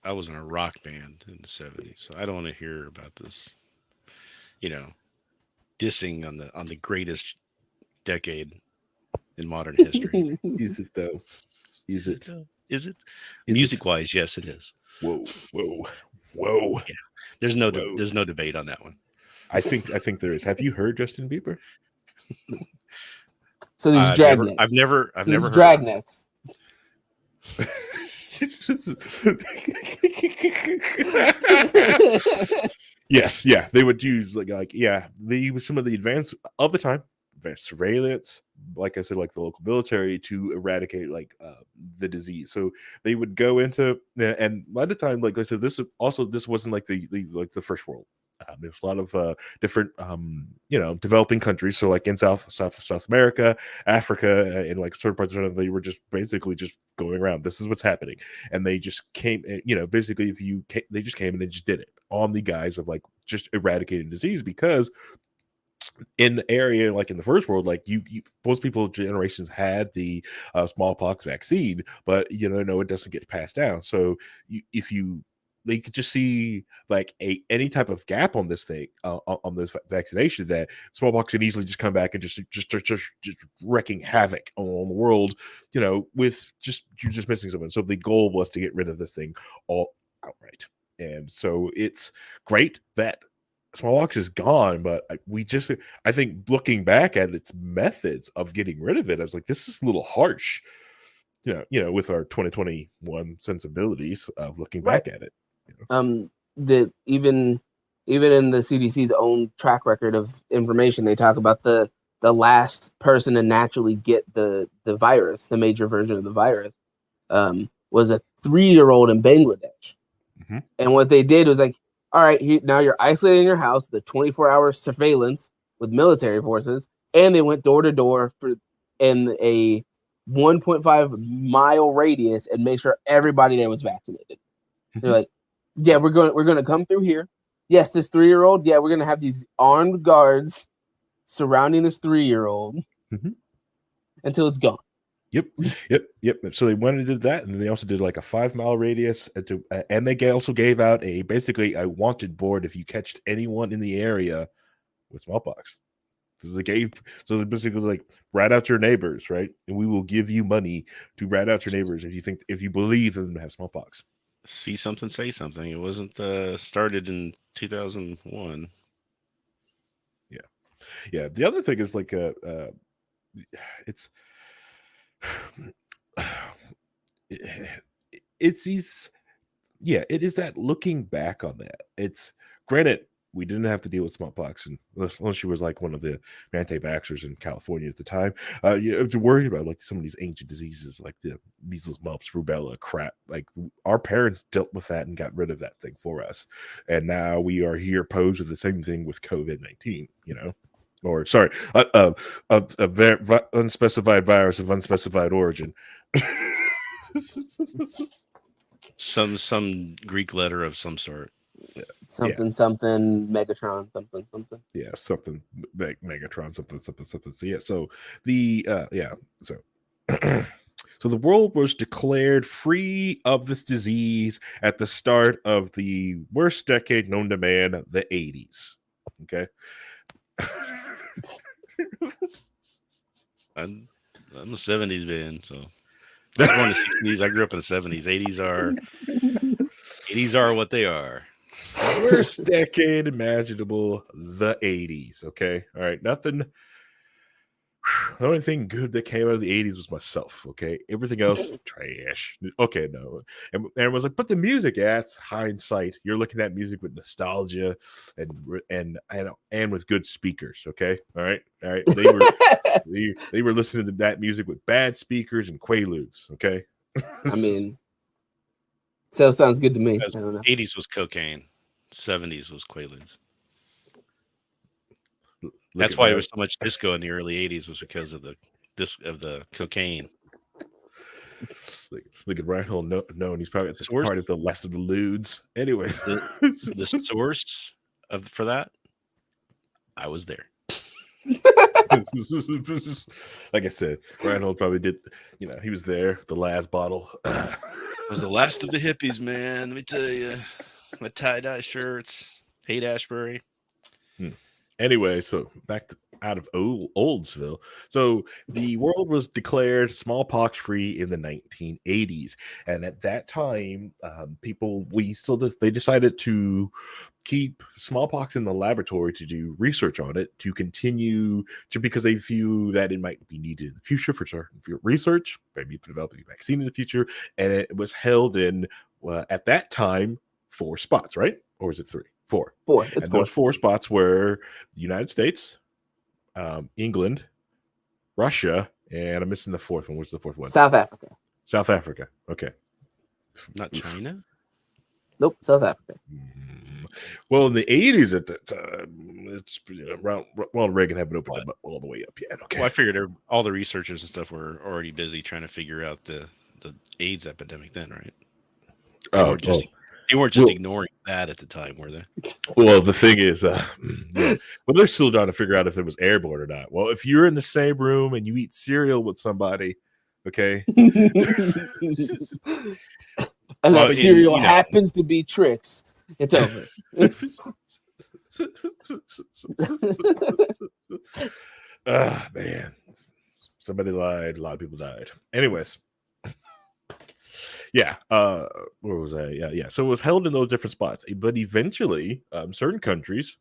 I was in a rock band in the 70s, so I don't want to hear about this, dissing on the greatest decade in modern history. Is it though? Is it? Is it? Music wise, yes, it is. Whoa. Yeah, there's no debate on that one. I think there is. Have you heard Justin Bieber? So these dragnets. I've never heard dragnets. Yes, yeah, they would use they use some of the advanced of the time, advanced surveillance, like I said, like the local military to eradicate the disease. So they would go into, and by the time, like I said, this wasn't like the first world. There's a lot of different developing countries. So like in South America, Africa, and like certain parts of China, they were just basically just going around. This is what's happening, and they just came. Basically, they just came and they just did it on the guise of like just eradicating disease, because in the area, like in the first world, like most people generations had the smallpox vaccine, but it doesn't get passed down. So they could just see like any type of gap on this thing, on this vaccination, that smallpox can easily just come back and just wrecking havoc on the world, with just missing someone. So the goal was to get rid of this thing all outright. And so it's great that smallpox is gone, but I think looking back at its methods of getting rid of it, I was like, this is a little harsh, with our 2021 sensibilities of looking back at it. That even in the CDC's own track record of information, they talk about the last person to naturally get the virus, the major version of the virus, was a 3-year-old in Bangladesh. Mm-hmm. And what they did was like, all right, now you're isolated in your house, the 24-hour surveillance with military forces, and they went door to door in a 1.5-mile radius and make sure everybody there was vaccinated. Mm-hmm. They're like, yeah, we're going to come through here. Yes, this 3-year-old. Yeah, we're going to have these armed guards surrounding this 3-year-old until it's gone. Yep. So they went and did that, and they also did like a 5-mile radius, and they also gave out basically a wanted board if you catched anyone in the area with smallpox. So they basically like, rat out your neighbors, right? And we will give you money to rat out your neighbors if you believe them to have smallpox. See something, say something. It wasn't started in 2001. Yeah. The other thing is like it is that looking back on that. It's granted, we didn't have to deal with smallpox unless she was like one of the anti-vaxxers in California at the time. I was worried about like some of these ancient diseases like the measles, mumps, rubella, crap. Like our parents dealt with that and got rid of that thing for us, and now we are here posed with the same thing with COVID-19. Or sorry, unspecified virus of unspecified origin. some Greek letter of some sort. Something Megatron, something. Yeah, something Megatron, something. So yeah, so the so the world was declared free of this disease at the start of the worst decade known to man, the 80s. Okay. I'm a 70s man, so I was born in the 60s. I grew up in the 70s. 80s are what they are. Worst decade imaginable, the 80s. Okay, all right, nothing. The only thing good that came out of the 80s was myself. Okay, everything else trash. Okay, no, and everyone was like, but the music, yeah, it's hindsight. You're looking at music with nostalgia and with good speakers. Okay, all right. They were listening to that music with bad speakers and quaaludes. Okay, I mean, So sounds good to me. Because I don't know. 80s was cocaine, 70s was Quaaludes. That's why there was so much disco in the early 80s, was because of the cocaine. Look at Reinhold knowing he's probably at the Source? part of the last of the lewds. Anyway, The source for that, I was there. Like I said, Reinhold probably did. He was there. The last bottle. It was the last of the hippies, man. Let me tell you, my tie-dye shirts, hate Ashbury. Anyway, so back out of Oldsville. So the world was declared smallpox free in the 1980s, and at that time, they decided to keep smallpox in the laboratory to do research on it, to continue because they view that it might be needed in the future for certain research, maybe developing a vaccine in the future. And it was held in at that time 4 spots, right? Or is it 3? 4. It's 4. Those 4 spots were the United States, England, Russia, and I'm missing the 4th one. What's the 4th one? South Africa. South Africa. Okay. Not China? Nope, South Africa. Well, in the 80s at that time, it's around. Well, Reagan hadn't opened it all the way up yet. Okay. Well, I figured all the researchers and stuff were already busy trying to figure out the AIDS epidemic then, right? They weren't just ignoring that at the time, were they? Well, the thing is, they're still trying to figure out if it was airborne or not. Well, if you're in the same room and you eat cereal with somebody, okay, and that cereal happens to be Trix, it's over. Man, somebody lied. A lot of people died. Anyways. Yeah. Where was I? Yeah. So it was held in those different spots, but eventually, certain countries,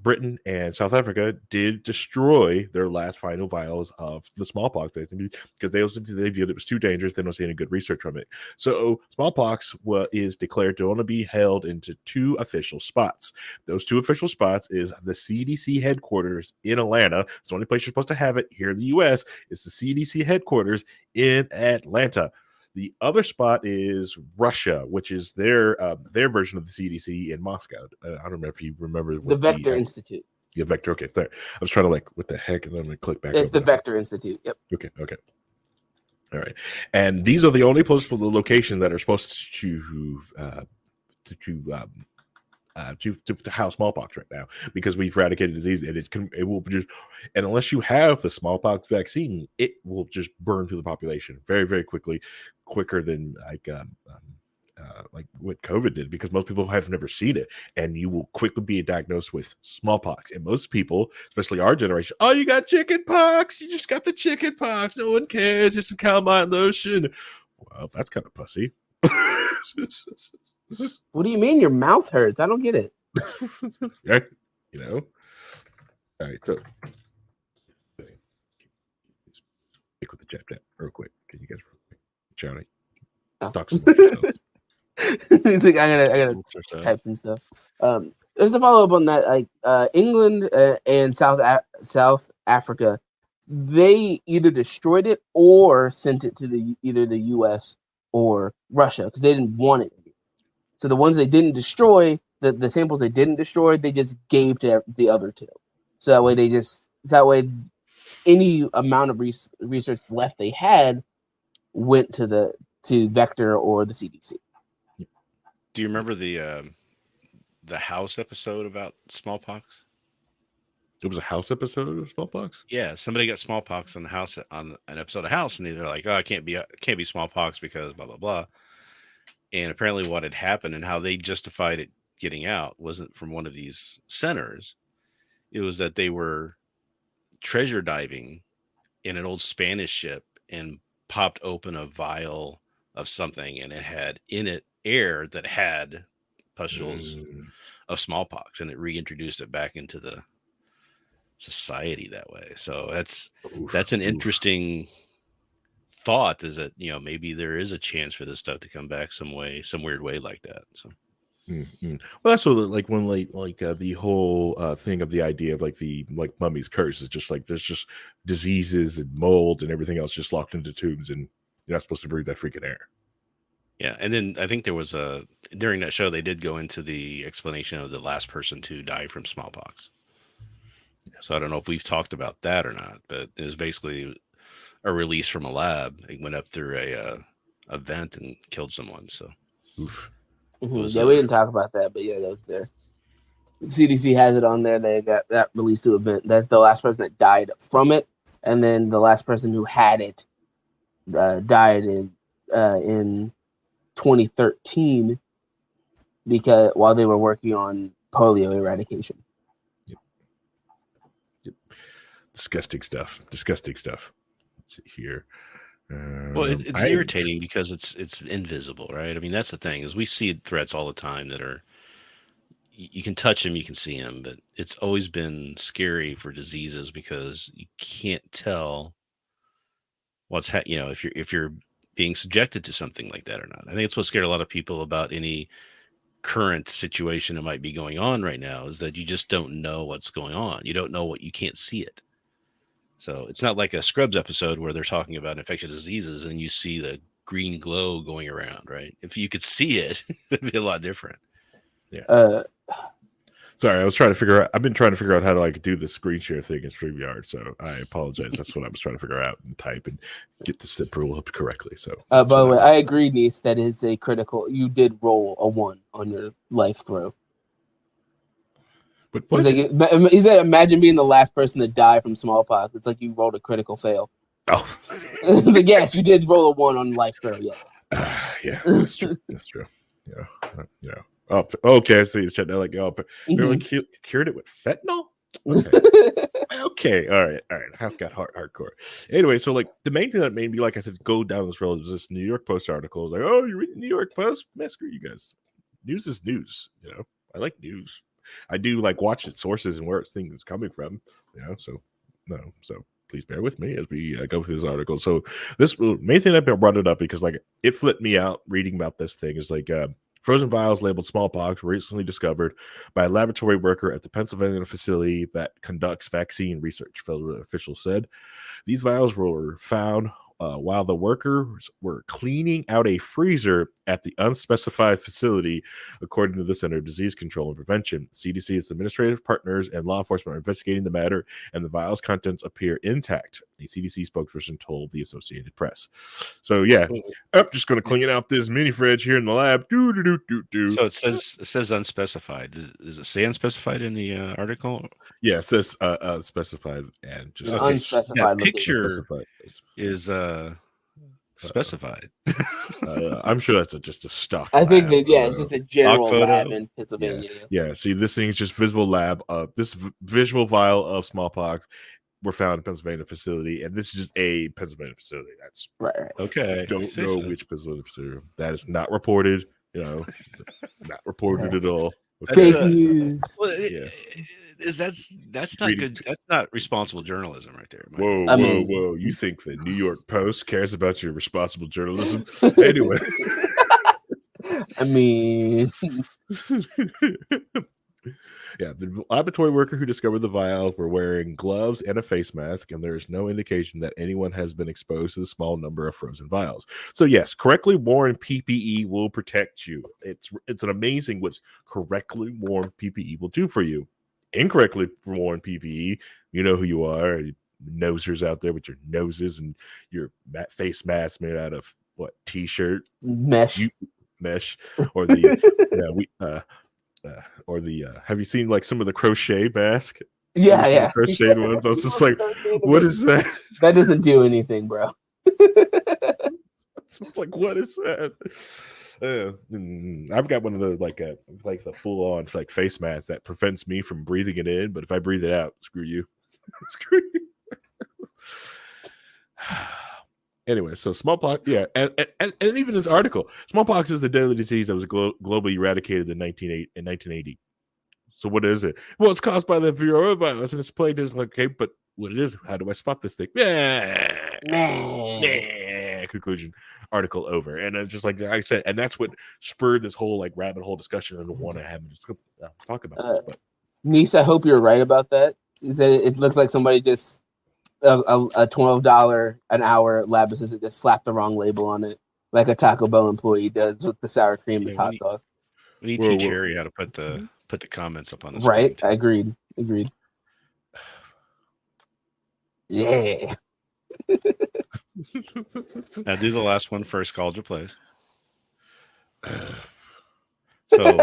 Britain and South Africa, did destroy their last final vials of the smallpox vaccine because they viewed it was too dangerous. They don't see any good research from it. So smallpox is declared to only be held into 2 official spots. Those 2 official spots is the CDC headquarters in Atlanta. It's the only place you're supposed to have it here in the U.S. It's the CDC headquarters in Atlanta. The other spot is Russia, which is their version of the CDC in Moscow. I don't remember if you remember the Vector Institute. Yeah, Vector. Okay, there. I was trying to what the heck, and then I'm gonna click back. It's the Vector Institute. Yep. Okay. All right, and these are the only postal locations that are supposed to house smallpox right now, because we've eradicated disease, and it will just, and unless you have the smallpox vaccine, it will just burn through the population very, very quickly, quicker than like what COVID did, because most people have never seen it, and you will quickly be diagnosed with smallpox. And most people, especially our generation, oh, you got chicken pox, you just got the chicken pox, no one cares, just some calamine lotion. Well, that's kind of pussy. What do you mean your mouth hurts? I don't get it. Yeah, All right, so stick with the chat real quick. Can you guys Johnny talk some more? He's like, I gotta type some stuff. There's a follow up on that. Like England and South Africa, they either destroyed it or sent it to either the U.S. or Russia because they didn't want it. So the ones they didn't destroy, the samples they didn't destroy, they just gave to the other 2. So that way any amount of research left they had went to Vector or the CDC. Do you remember the House episode about smallpox? It was a House episode of smallpox. Yeah, somebody got smallpox on an episode of House, and they're like, "Oh, it can't be smallpox because blah blah blah." And apparently, what had happened and how they justified it getting out wasn't from one of these centers. It was that they were treasure diving in an old Spanish ship and popped open a vial of something, and it had in it air that had pustules of smallpox, and it reintroduced it back into the society that way. So that's an interesting thought, is that maybe there is a chance for this stuff to come back some weird way like that. So well, that's what, like when the whole thing of the idea of the mummy's curse is just there's just diseases and mold and everything else just locked into tubes, and You're not supposed to breathe that freaking air. Yeah, and then I think there was during that show they did go into the explanation of the last person to die from smallpox. So I don't know if we've talked about that or not, but it was basically a release from a lab. It went up through a vent and killed someone. So Oof. Yeah, we didn't talk about that, but yeah, that was there. CDC has it on there. They got that released to event. That's the last person that died from it, and then the last person who had it died in 2013 because while they were working on polio eradication. Yep. Disgusting stuff. Let's see here. Well, it's irritating because it's invisible, right? I mean, that's the thing is we see threats all the time that are you can touch them, you can see them, but it's always been scary for diseases because you can't tell if you're being subjected to something like that or not. I think it's what scared a lot of people about any current situation that might be going on right now is that you just don't know what's going on. You don't know you can't see it. So it's not like a Scrubs episode where they're talking about infectious diseases and you see the green glow going around, right? If you could see it, it'd be a lot different. Yeah. Sorry, I've been trying to figure out how to do the screen share thing in StreamYard, so I apologize. That's what I was trying to figure out and type and get the step rule up correctly. So, by the way, I agree, Nice. That is a critical. You did roll a 1 on your life throw. But he said, "Imagine being the last person to die from smallpox." It's like you rolled a critical fail. Oh, it's like yes, you did roll a 1 on life throw. Yes. Yeah, that's true. That's true. Yeah. Oh, okay. I see. He's chatting like, cured it with fentanyl. Okay. Okay. All right. I've got hardcore. Anyway, so the main thing that made me, like I said, go down this road is this New York Post article. It's like, oh, you read the New York Post? Man, screw you guys. News is news. I like news. I do watch its sources and where things is coming from. So please bear with me as we go through this article. So this main thing I brought it up because it flipped me out reading about this thing is frozen vials labeled smallpox were recently discovered by a laboratory worker at the Pennsylvania facility that conducts vaccine research, federal officials said. These vials were found while the workers were cleaning out a freezer at the unspecified facility, according to the Center of Disease Control and Prevention. CDC's administrative partners and law enforcement are investigating the matter, and the vial's contents appear intact, a CDC spokesperson told the Associated Press. So, yeah, I'm just going to clean out this mini fridge here in the lab. So it says unspecified. Does it say unspecified in the article? Yeah, it says specified and just unspecified. Yeah, picture is specified. I'm sure that's just a stock. I think that it's just a general lab in Pennsylvania. Yeah. See, this thing is just visible lab. This visual vial of smallpox were found in Pennsylvania facility, and this is just a Pennsylvania facility. That's right. Okay, don't know which Pennsylvania facility. That is not reported. Not reported at all. Fake news. That's not good. That's not responsible journalism right there. Whoa. You think the New York Post cares about your responsible journalism? Anyway. I mean. Yeah, the laboratory worker who discovered the vials were wearing gloves and a face mask, and there is no indication that anyone has been exposed to the small number of frozen vials. So yes, correctly worn PPE will protect you. It's an amazing what correctly worn PPE will do for you. Incorrectly worn PPE, you know who you are, nosers out there with your noses and your face mask made out of what t-shirt mesh, or the or the have you seen some of the crochet mask? Yeah. Crocheted ones. I was just like, what is that? That doesn't do anything, bro. It's what is that? I've got one of those the full on face mask that prevents me from breathing it in, but if I breathe it out, screw you. Screw you. Anyway, so smallpox, yeah, and even this article, smallpox is the deadly disease that was globally eradicated in 1980. So what is it? Well, it's caused by the Varroa virus, and it's plagued. It's okay, but what it is? How do I spot this thing? Conclusion. Article over, and it's just like I said, and that's what spurred this whole rabbit hole discussion and the one I haven't just talk about this. But Nice, I hope you're right about that. Is that it looks like somebody just a $12 an hour lab assistant that slapped the wrong label on it, like a Taco Bell employee does with the sour cream as hot sauce. We need to teach Harry how to put the comments up on the Right? screen. Agreed. Yeah. Now do the last one first. College of Plays. So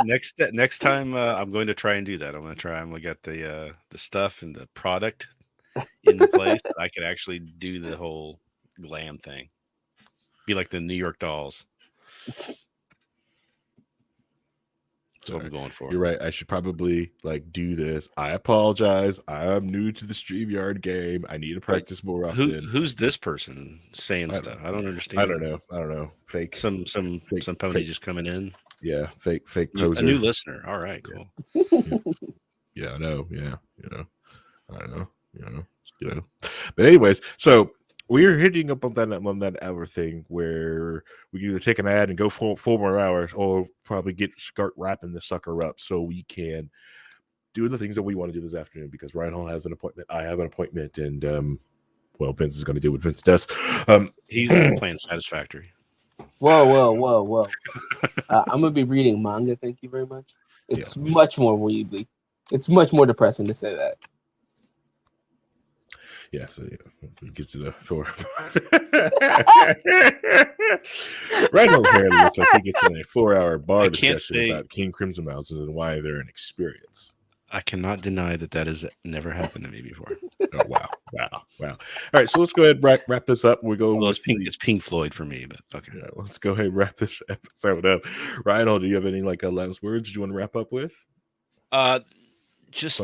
next time I'm going to try and do that. I'm going to get the stuff and the product in the place that I could actually do the whole glam thing. Be like the New York Dolls. That's what I'm going for. You're right. I should probably do this. I apologize. I'm new to the StreamYard game. I need to practice more often. Who's this person saying stuff? I don't understand. I don't know. Fake. Some pony just coming in. Yeah, fake poser. A new listener. All right, cool. Yeah, I know. Yeah, I don't know. But anyways, so we're hitting up on that hour thing where we can either take an ad and go for 4 more hours, or probably start wrapping the sucker up so we can do the things that we want to do this afternoon. Because Ryan has an appointment, I have an appointment, and Vince is going to do what Vince does. He's playing Satisfactory. Whoa. I'm gonna be reading manga. Thank you very much. It's much more weebly. It's much more depressing to say that. Yeah, so it gets to the 4. Randall apparently looks like he gets in a 4-hour bar discussion about King Crimson Mountains and why they're an experience. I cannot deny that has never happened to me before. Oh, wow. All right, so let's go ahead and wrap this up. We go. Well, it's Pink Floyd for me, but okay. Yeah, let's go ahead and wrap this episode up. Ryan, do you have any last words you want to wrap up with? Just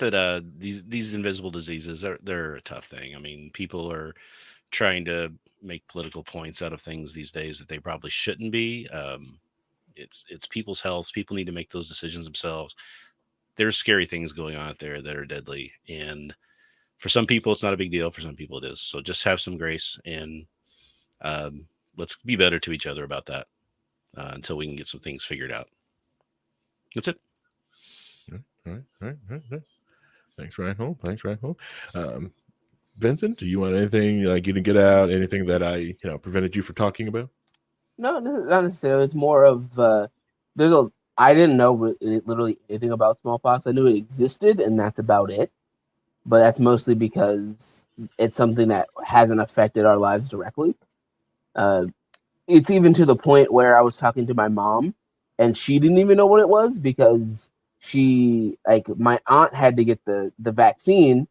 that these invisible diseases they're a tough thing. I mean, people are trying to make political points out of things these days that they probably shouldn't be. It's people's health. People need to make those decisions themselves. There's scary things going on out there that are deadly, and for some people it's not a big deal. For some people it is. So just have some grace, and let's be better to each other about that until we can get some things figured out. That's it. All right. Thanks, Ryan. Vincent, do you want anything you to get out? Anything that I prevented you from talking about? No, not necessarily. It's more of I didn't know literally anything about smallpox. I knew it existed, and that's about it. But that's mostly because it's something that hasn't affected our lives directly. It's even to the point where I was talking to my mom, and she didn't even know what it was because my aunt had to get the vaccine,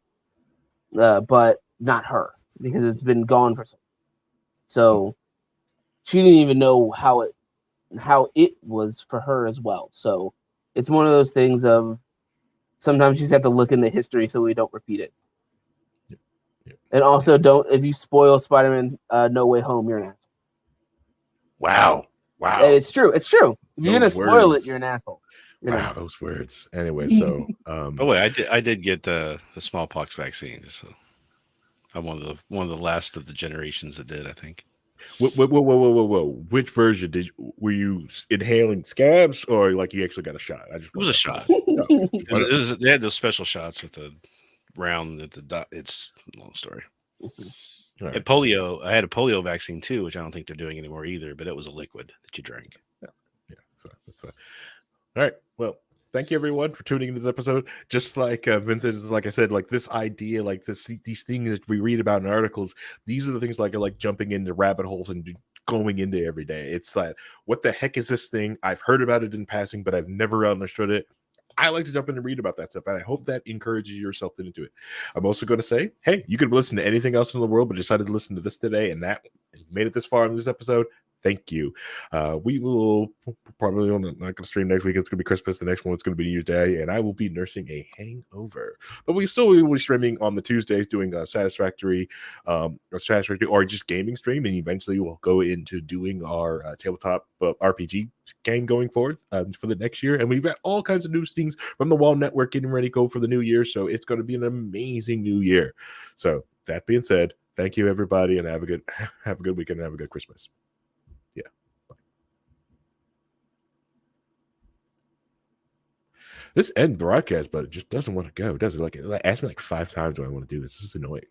but not her because it's been gone for so she didn't even know how it was for her as well. So it's one of those things of sometimes you just have to look into history so we don't repeat it. Yeah. And also if you spoil Spider-Man No Way Home, you're an Wow. asshole. It's true. If you're going to spoil it, you're an asshole. Wow, those words. Anyway, so I did get the smallpox vaccine. So I'm one of the last of the generations that did, I think. Whoa! Which version were you inhaling scabs, or you actually got a shot? It was a shot. They had those special shots with the round it's a long story. Right. At polio, I had a polio vaccine too, which I don't think they're doing anymore either. But it was a liquid that you drank. Yeah, that's fine. All right. Well, thank you everyone for tuning into this episode. Just like Vincent, like I said, this idea, these things that we read about in articles, these are the things like jumping into rabbit holes and going into every day. It's what the heck is this thing? I've heard about it in passing, but I've never understood it. I like to jump in and read about that stuff, and I hope that encourages yourself into it. I'm also going to say, hey, you could listen to anything else in the world, but decided to listen to this today, and that made it this far in this episode. Thank you. We will probably not going to stream next week. It's going to be Christmas. The next one it's going to be New Year's Day, and I will be nursing a hangover. But we will be streaming on the Tuesdays, doing a satisfactory or just gaming stream, and eventually we'll go into doing our tabletop RPG game going forward for the next year. And we've got all kinds of new things from the Wall Network getting ready to go for the new year. So it's going to be an amazing new year. So that being said, thank you everybody, and have a good weekend and have a good Christmas. this end broadcast, but it just doesn't want to go, does it? Like, it asked me like 5 times, do I want to do this? This is annoying.